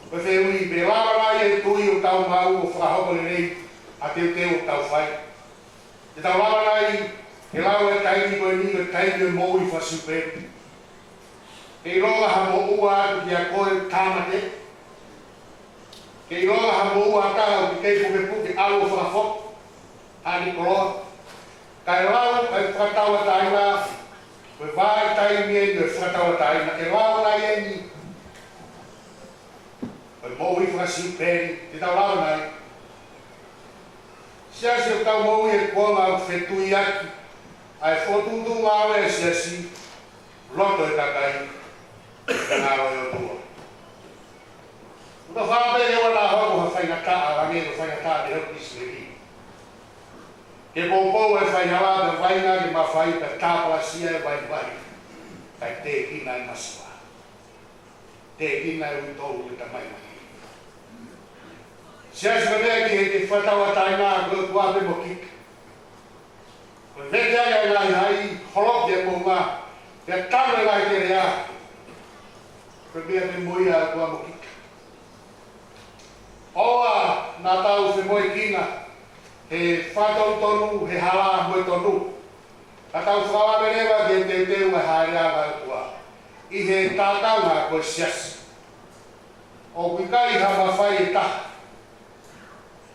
koe whe ui me lawarai e tui o tau mau o whakahoko le rei a teo teo o tau whai e tau lawarai e lau e taimi koe ni koe taimi e mou i whasuperi ke i roga ha mo ua atu ki a koe tāmate ke i roga ha mo ua atau ki kei puke puke alu whakafok ani koloa ka e lau kai whakatawa taina koe vai taimi e ni whakatawa taina e lau nai e ni koe mou i whasuperi te tau lau nai sia si o tau mou i e kuonga au whetui aki ai whotundu ngāwe e sia si loto e takai ngā roi o tua. Uta whāpe e wana hoko ha whaingataa, rangi e whaingataa te hau kisi le ki. Ke pōpou e whainala te whainga ki ma whai pe tāpala sia e vai vai. Kai te kina e masua. Te kina e utou e tamai mai. Sia si mea ki he te whatawa taina koe kuape mo kika. Koe vete ai ai nai hai holoki e pōnga. Te tame ngai te rea. Koe mea me moia a kua mo kika. Oa nā tau se moe kina. He whatau tonu, he hala moe tonu. Ka tau whawa rewa ke te teu e haerea ngai kua. I he tātau ngā koe siasi. O kui kai hama whai e taha.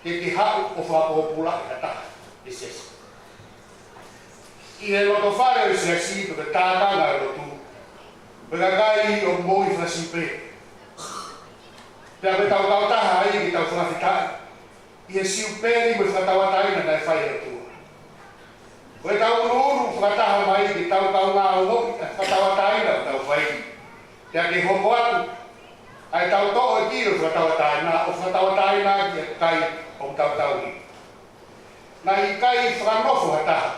Ke ki hau o whapopula e taha. E siasi. I he loto whare o siasi to ke tātau ngai rotu. Pega kai o moi whasipe. Pea pe tau taha ai ki tau whawhitai. ia siuperi mo whakatawataina nei whai atua. Koe tau uru whakataha mai ki tau kau ngā ongo whakatawataina o tau whai. Tia ke hoko atu, ai tau to'o e kiro whakatawataina o whakatawataina ki a kai o tau tau ni. Na i kai whakanofo hataha.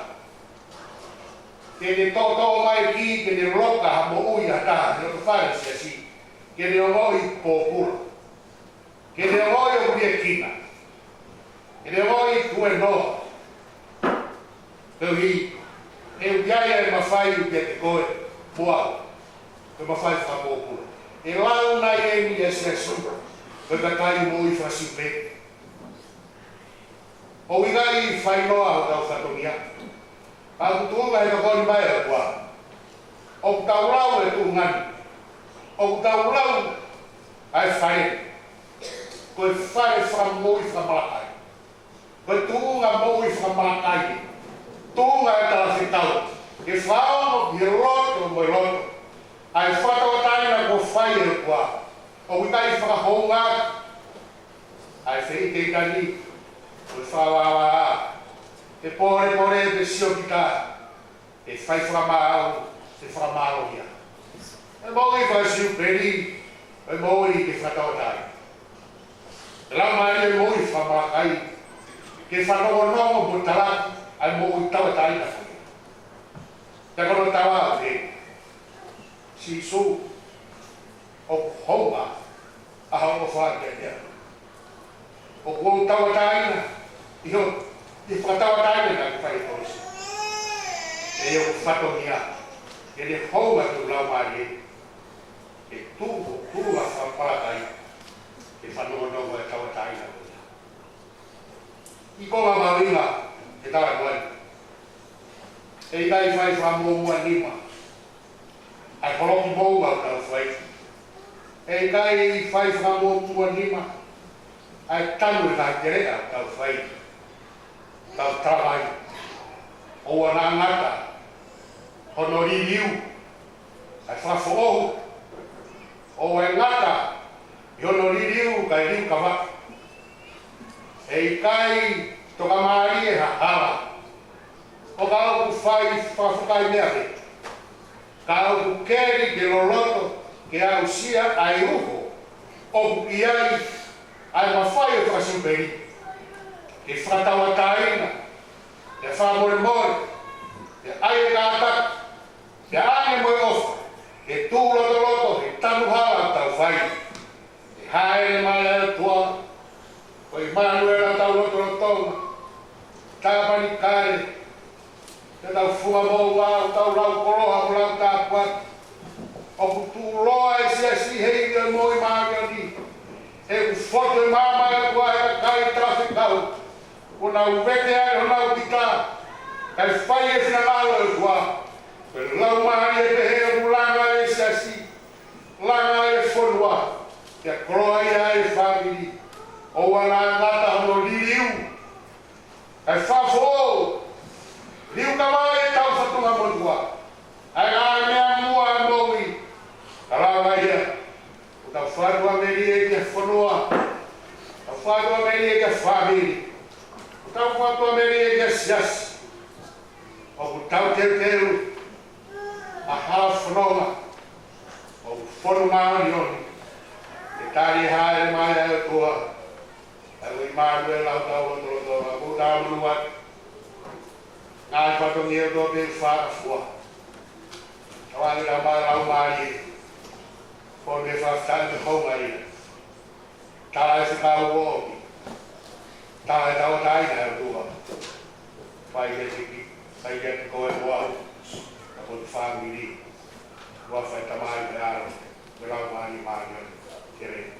Ke ne to'o mai ki, ke ne roka ha mo ui hataha, ne o whare si asi. Ke ne ongoi pōpura. Ke ne ongoi o kuria kina. Ke ne ongoi kue noa. Kau hi, e ukiaia e mawhai u ke te koe, puau. Ke mawhai whakopura. E lau nai e mi e se asu, koe kakai mo i whasiupe. O igai whainoa o tau whatongia. A kutuunga he kakoni mai a kua. O tau lau e tu ngani. O tau lau ai whae. Koe whae whamoi whamalakai. Koe tuunga moi whamalakai. Tuunga e tala whitau. E whaongo ki roto mo i roto. Ai whatawataina ko whae e kua. O ikai whakahounga. Ai whei te kani. Koe whawawa. Te pore te sio ki tā. E whai whakamau. Te whakamau ia. E moi whai siu peri. E moi ke whatawatai. E lau mai e moi whamalakai. Ke whanongonongo mo talaki. Ai mo i tawatai na whai. Te kono tawa te. Si su. O honga. A hongo whai ke tea. O kua tawatai na. Iho. I whakatawatai na ka whai polisi. E o whatongia. E ne honga tu lau mai e. E tua whampalakai. E whanongonongo e tawatai na. I konga mawinga. E tara koe. E kai whai whamomua nima. Ai holoki moua o tau whai. E kai whai whamomua nima. Ai tanu e tai kerea o tau whai. Tau trawai. O ana ngata. Honori liu. Ai whafo'ohu. O e ngata. I honori liu kai liu kawa. E kai toka maari e hahala. O ka au ku whai whawhakai mea he. Ka au ku keri ke loloto ke au sia ai uho. O ku iai ai mawhai o whasiuperi. Ke whatawataina. Ke whamore more. Ke ai e kātak. Ke ane moe ofa. Ke tū loto loto. Ke tanu hala tau whai. Ke haere mai au tua. Ko i Manuela tau loto lotonga. Tāpani kāre. Te tau fuma mou wau, tau rau koroha mo lau tāpuat. O ku tū loa e si asi hei e moi māngia ni. E ku foto e māma e kua e ka kai trafikau. O nau vete ai o nau kita. Kai whai e whina ngalo e kua. Pe lau mahari e pehe e mulanga e si asi. Langa e whonua. Te koroa ia e whamiri. O wana ngata hono liriu. Ai whafo. Riu kawai e tau whatunga monua. Ai ngā mea mua e moui. Karawa ia. O tau whatua meri e kia whanua. Tau whatua meri e kia whamiri. O tau whatua meri e kia siasi. O ku tau teru. A haa whanonga. O ku whanu maoni oni. E tari haere mai e tua. Ai ui mānue lau tau o tolo a ku tau manuat. Ngai whatongi e tō te whakafua. Kawangi rā mai lau mai e. Ko me whaftai te honga ina. Tala e whikau o oki. Tala e tau taina e tua. Whai e tiki. Whai e te koe moau. Ka po te whangiri. Wa whai tamai te aro. Me lau mai i mai te rei.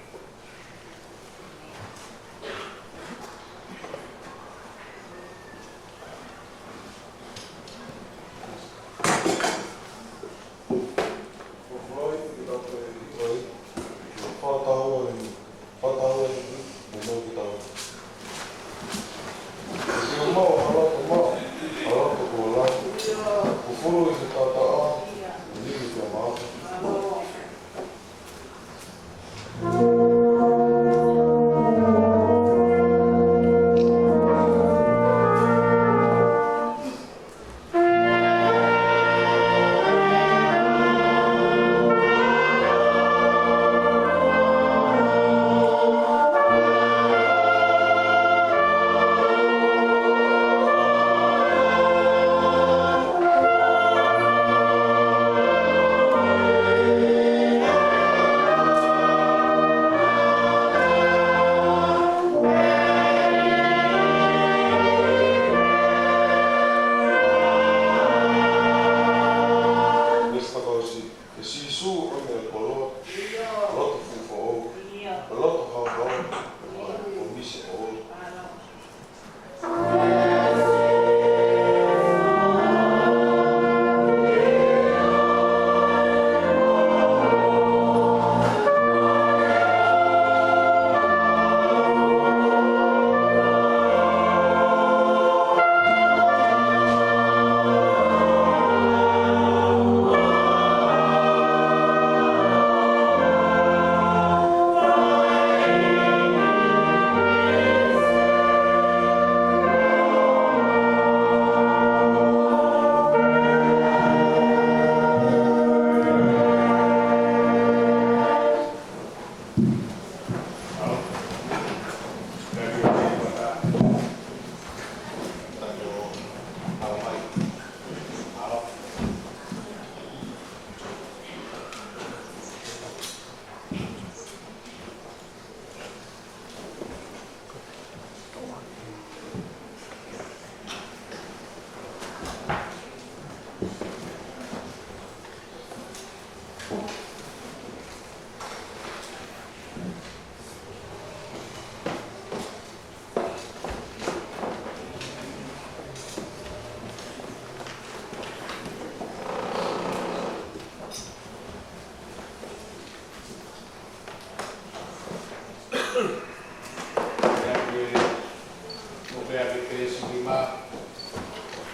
ni pesi lima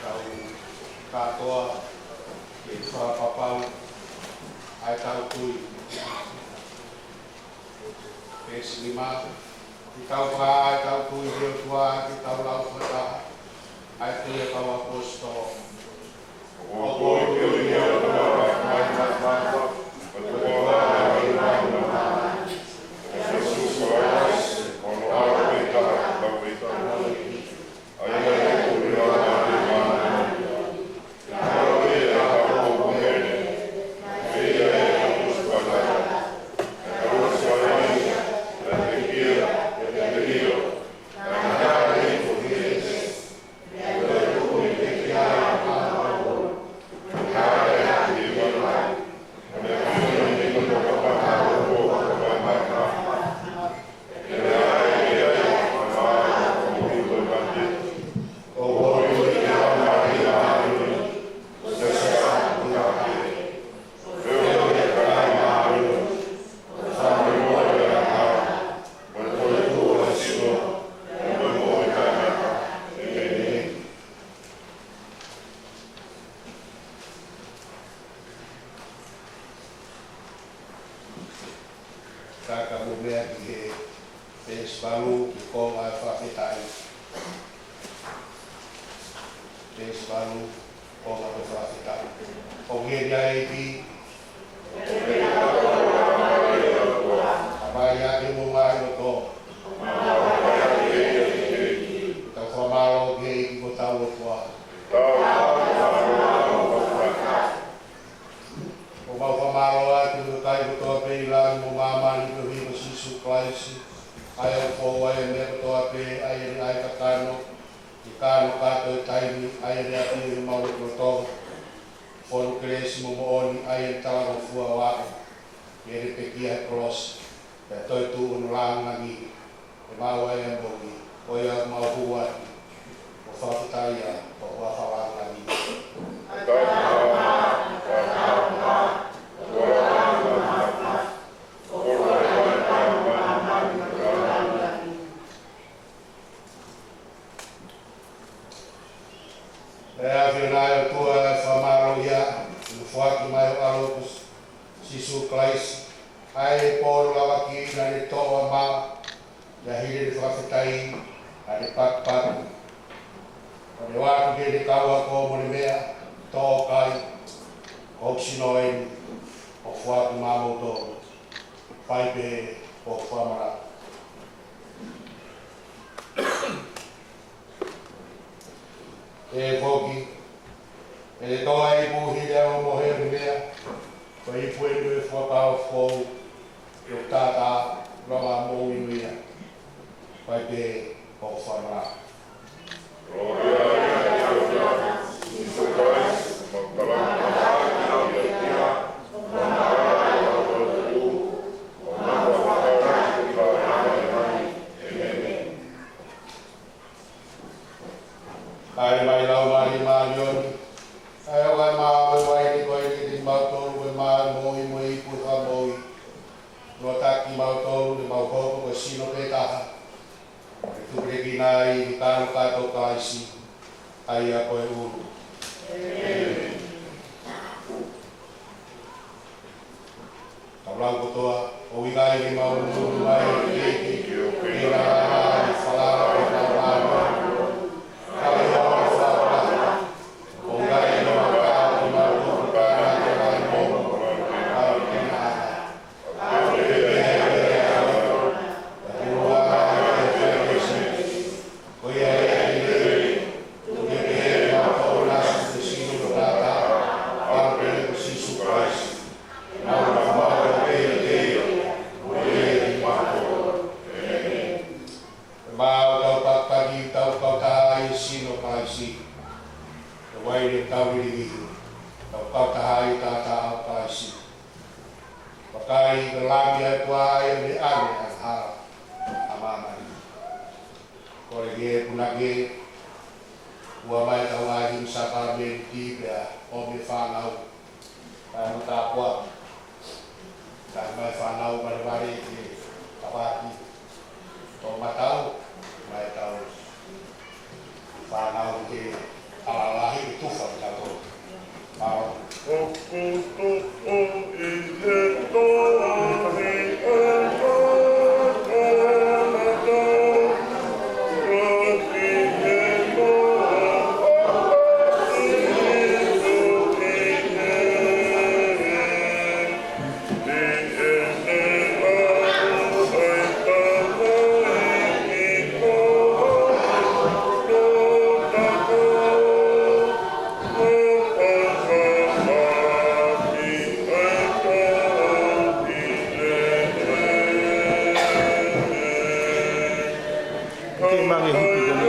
tau katoa ke whakapapau ai tau tui. Pesi lima i tau wha ai tau tui reo tua i tau lau whata ai te kau apostolo. O koi kio i au tau mai whakapapa o te kua ai mai mai Jesus Christ on our way to the way to I am the whanau ke alalahi ke tufa ki tato. Pao. Thank you.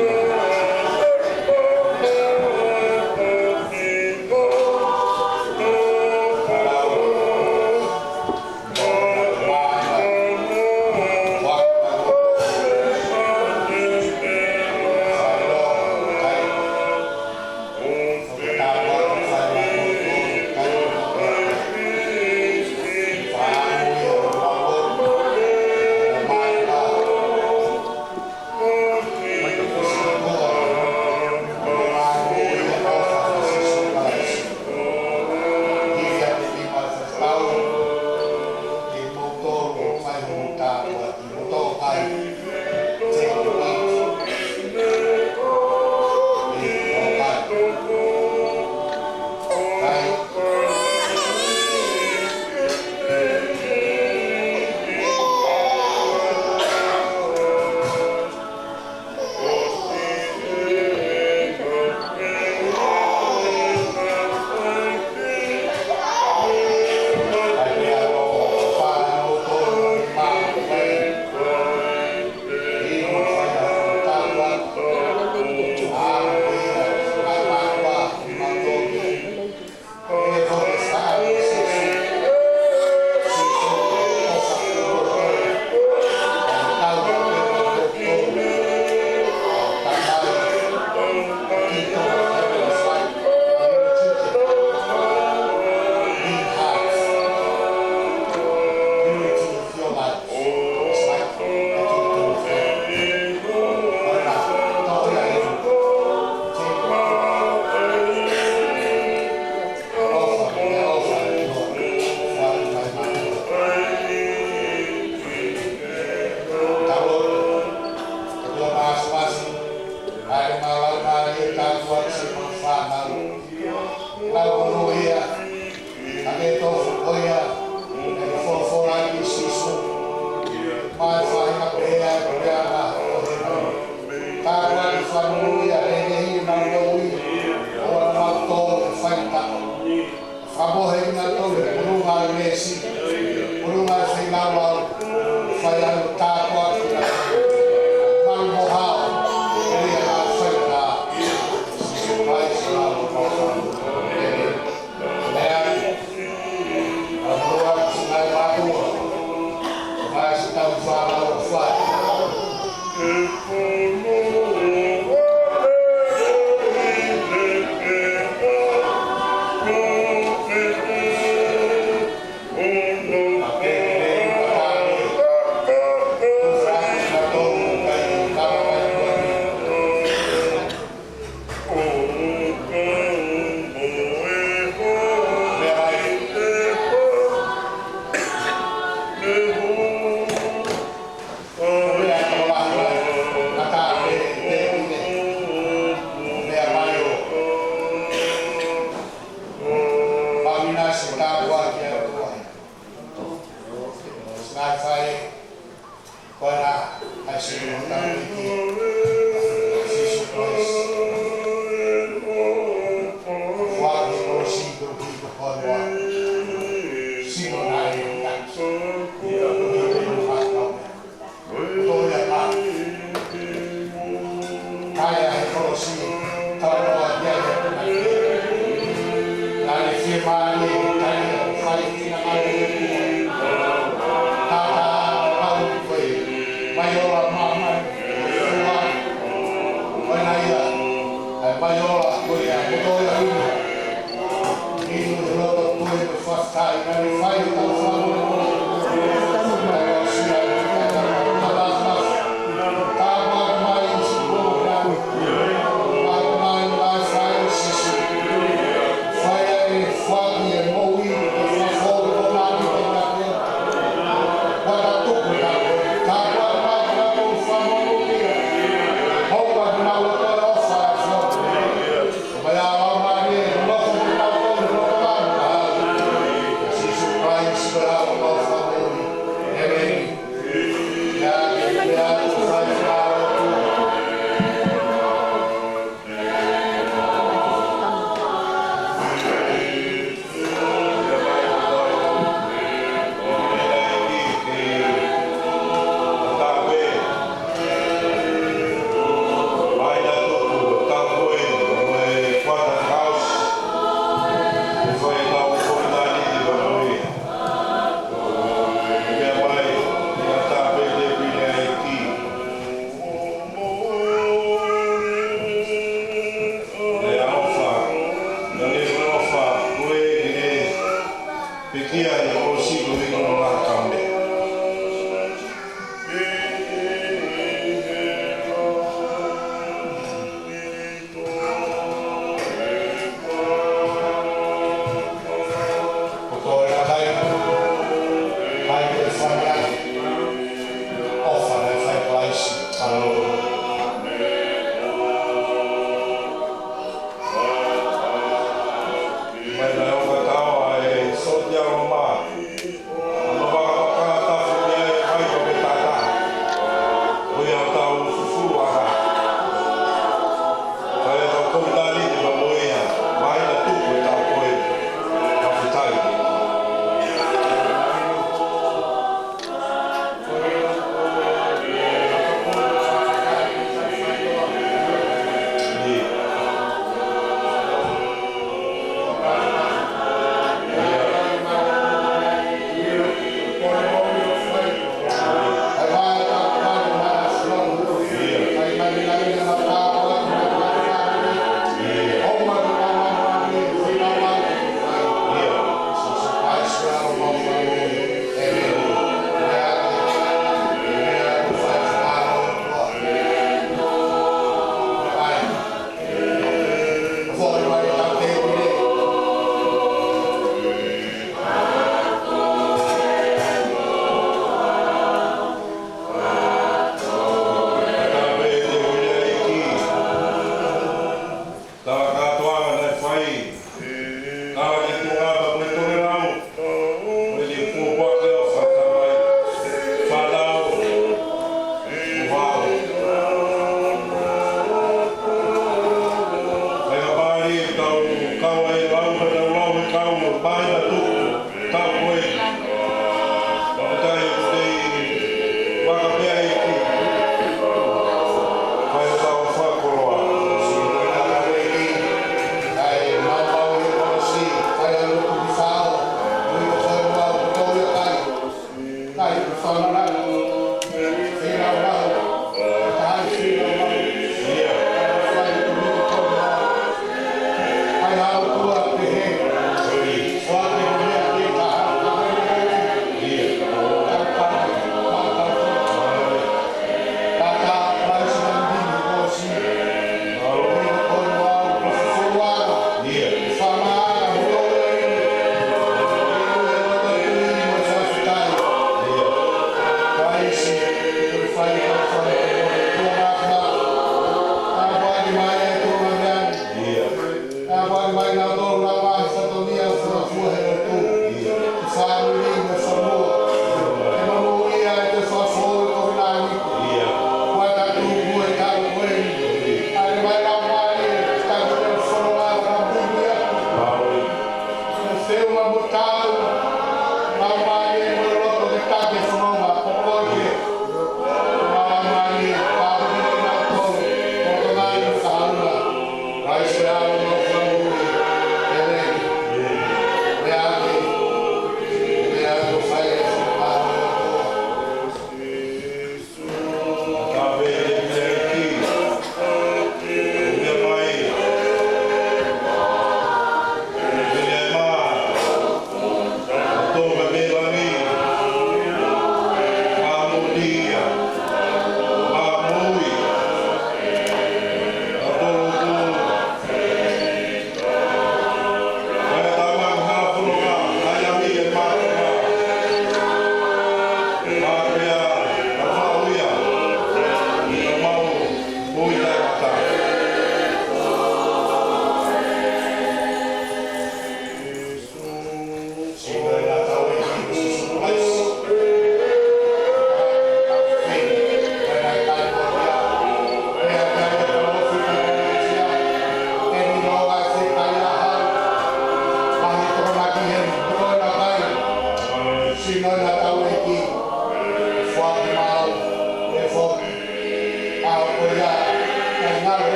Vai na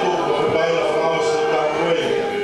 tua, vai na nossa, tá com ele.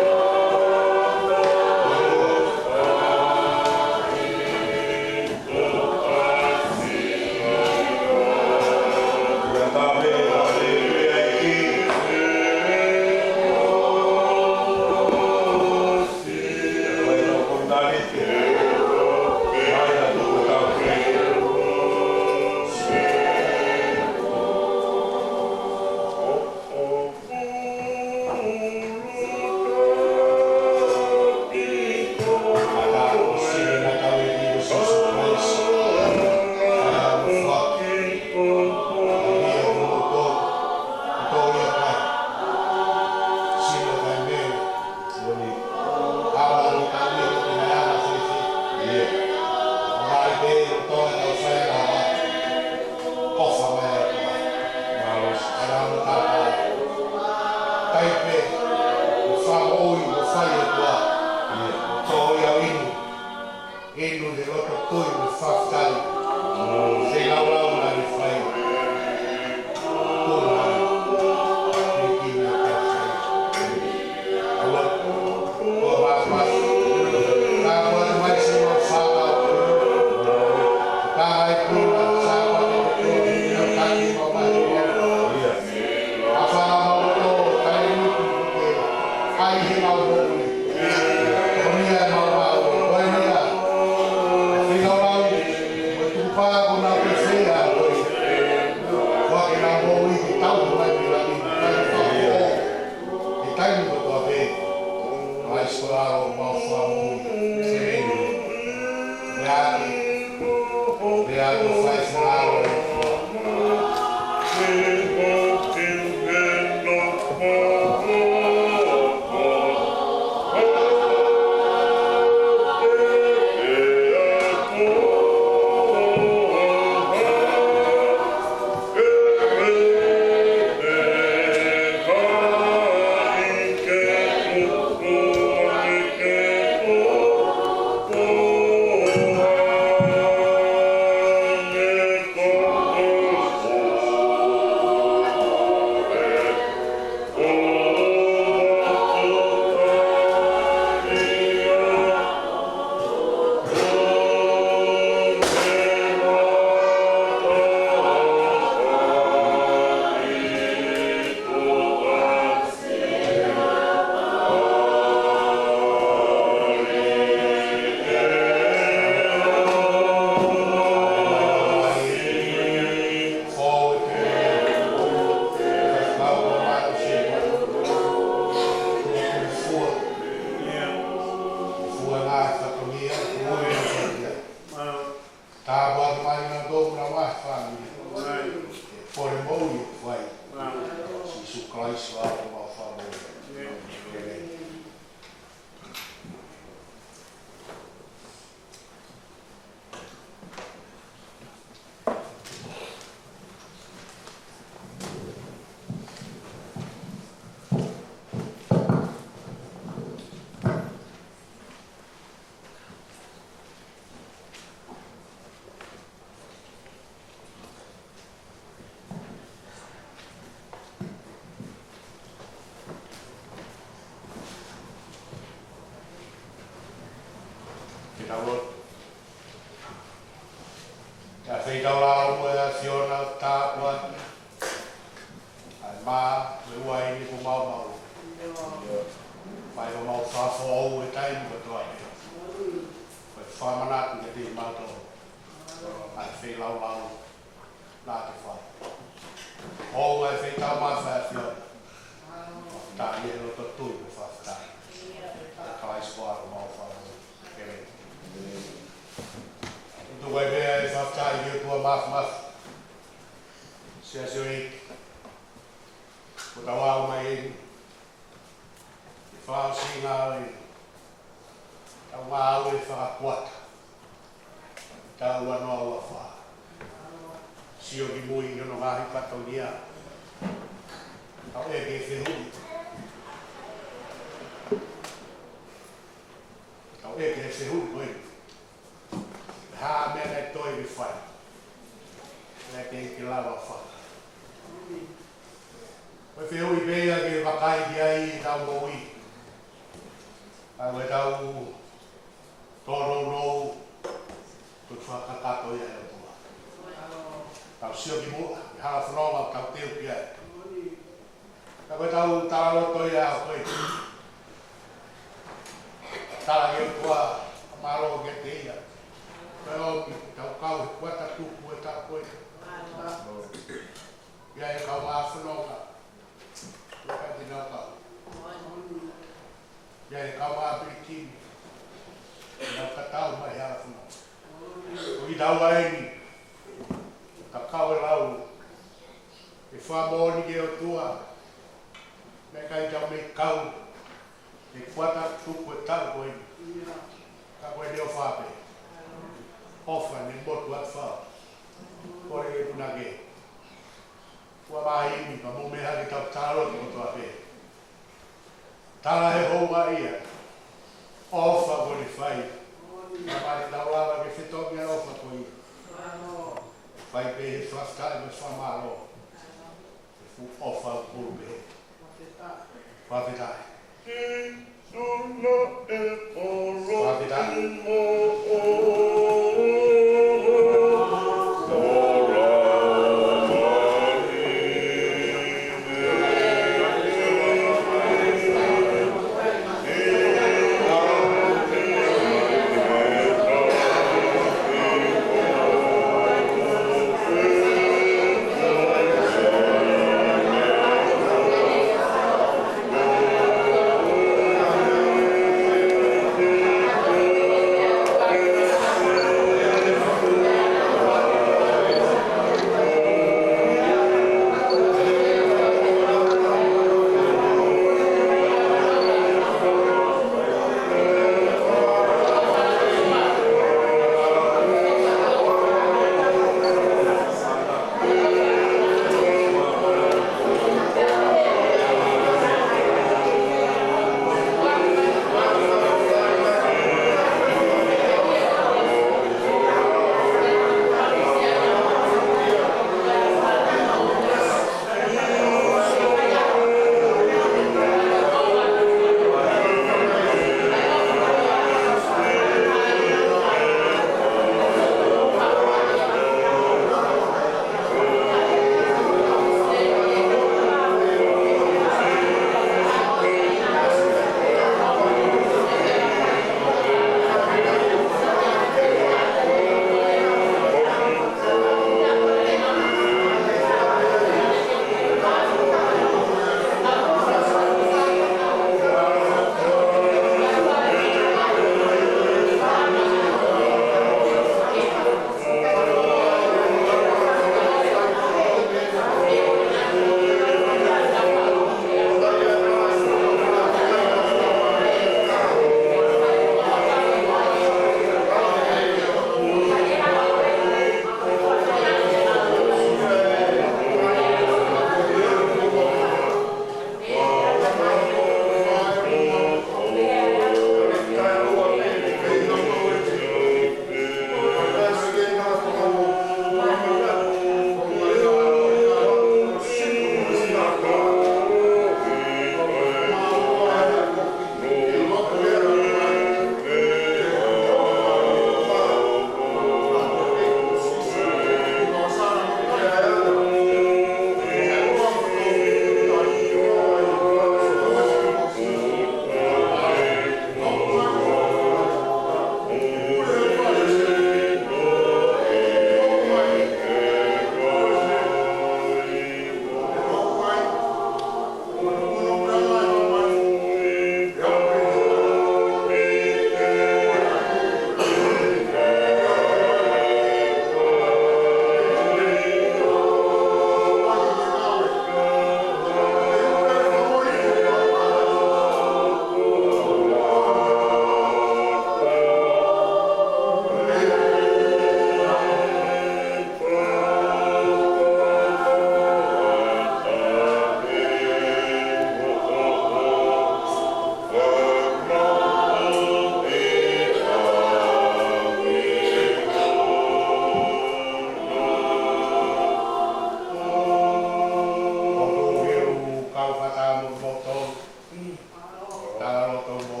Tāroto mō.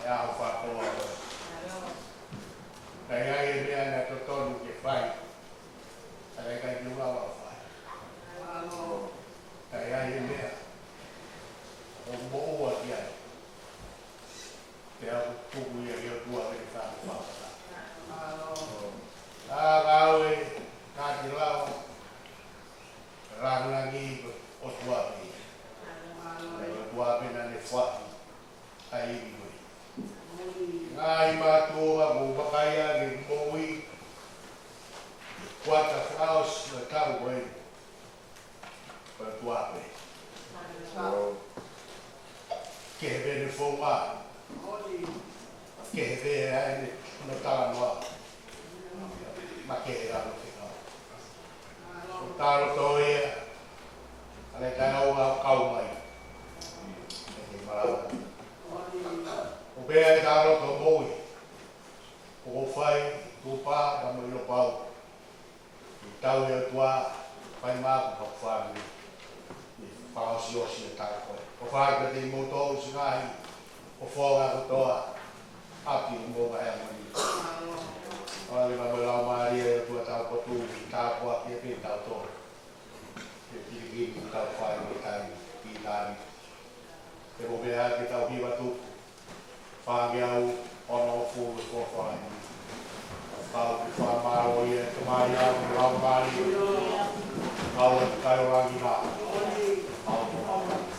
E aho whakoa. Kai ai e mea na to tonu ke whai. Kai kai ki ulawa whai. Kai ai e mea. O mo ua ki ai. Te au tuku ia ki o tua veri whātu whāpata. Kāwe, kāti lawa. Rangangi o tua veri. O tua veri ne whātu. Ai i koe. Ngai mātua mo wakaia ki mōi. Kuata whaos na tau koe. Pa tua veri. Ke he vere whonga. Ke he vere aene no tala noa. Ma ke he rano te kau. O tāro tō ea. Ale kai au au kau mai. E te marawa. O bea e tāro tō mōi. O whai, tūpā, ka mo ilo pau. I tau e tua, whai māku hau whāngu. Whaosi osi e tāro koe. O whāngu te i mōtou singahi. O whonga kotoa. Api i mōga hea mani. Ole ma lau maari e tua tau potu. Tāpua ki e pēn tau tō. Te kirikini tau whai me tai. Ki nāri. Te mo bea ki tau hiwa tuku. Whāngi au. Ono o fūru e kōwhai. Tau ki whamaro i e te mai au. Lau maari. Au e kai o rangi mā. Au o rangi.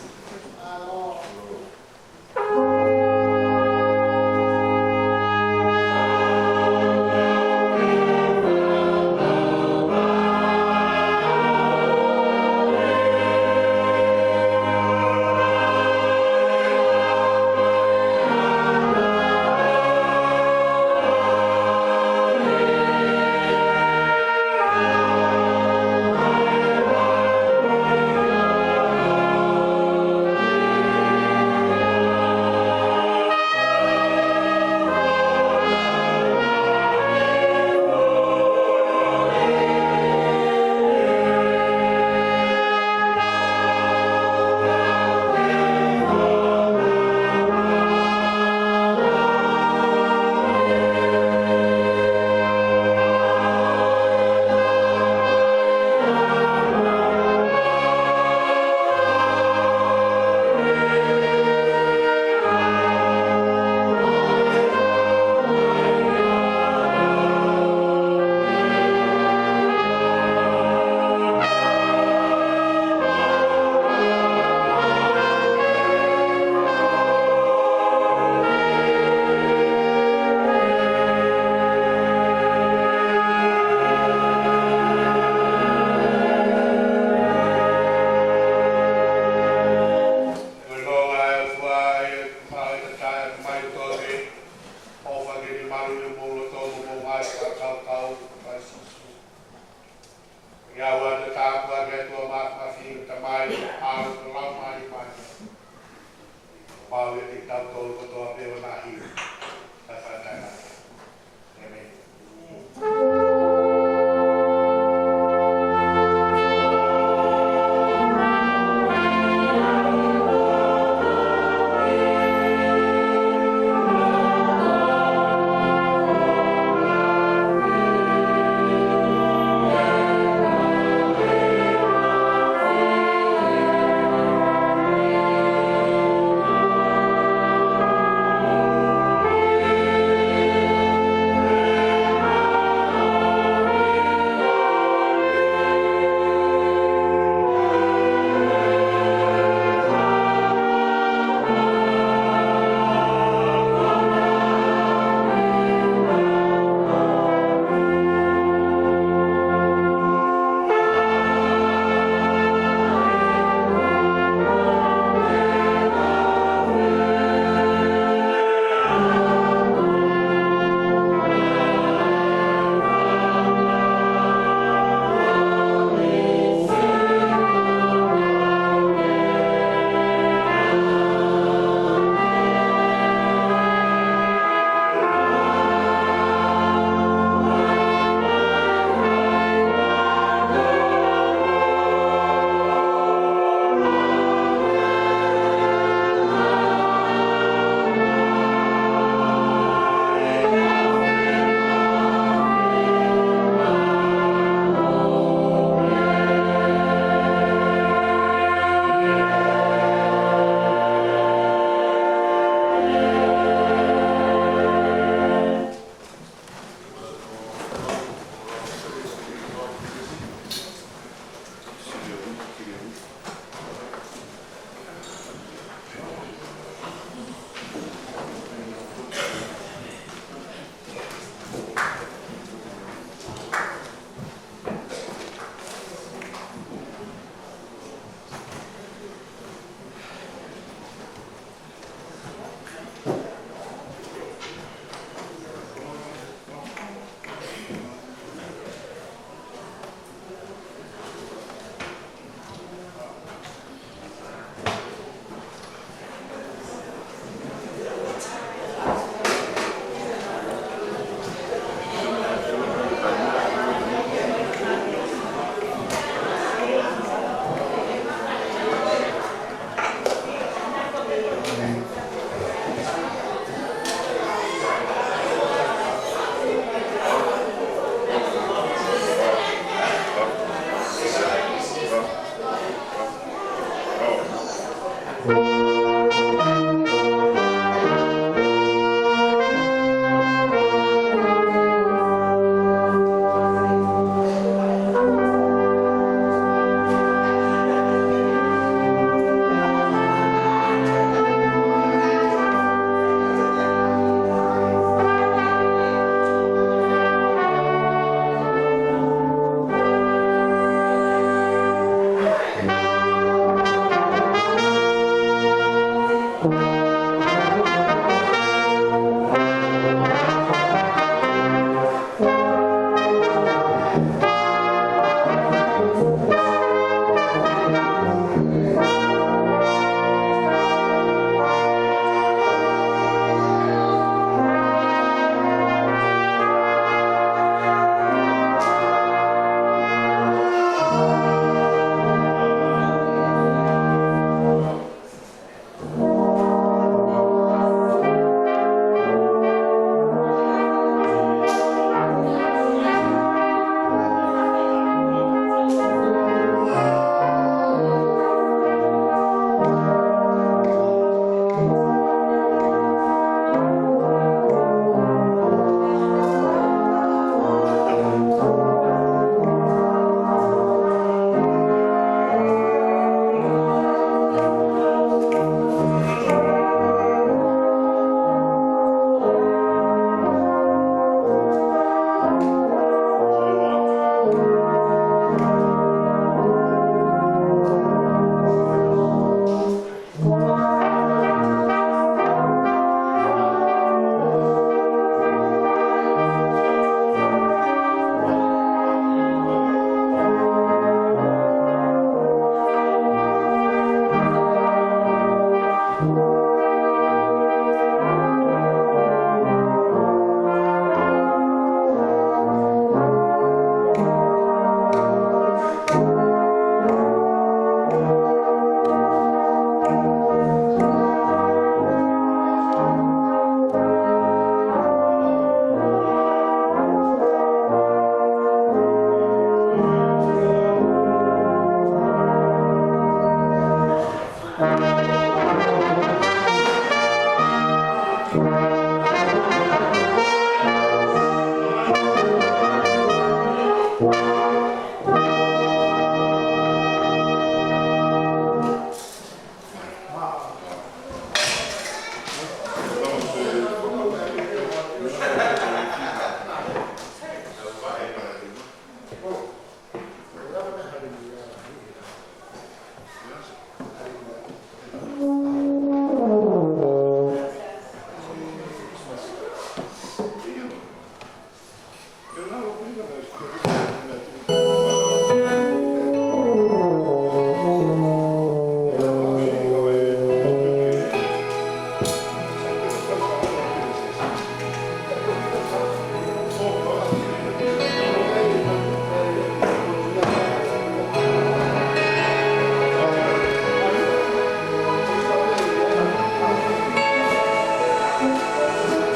Pau e te tau tolu kotoa pewa nā hiu.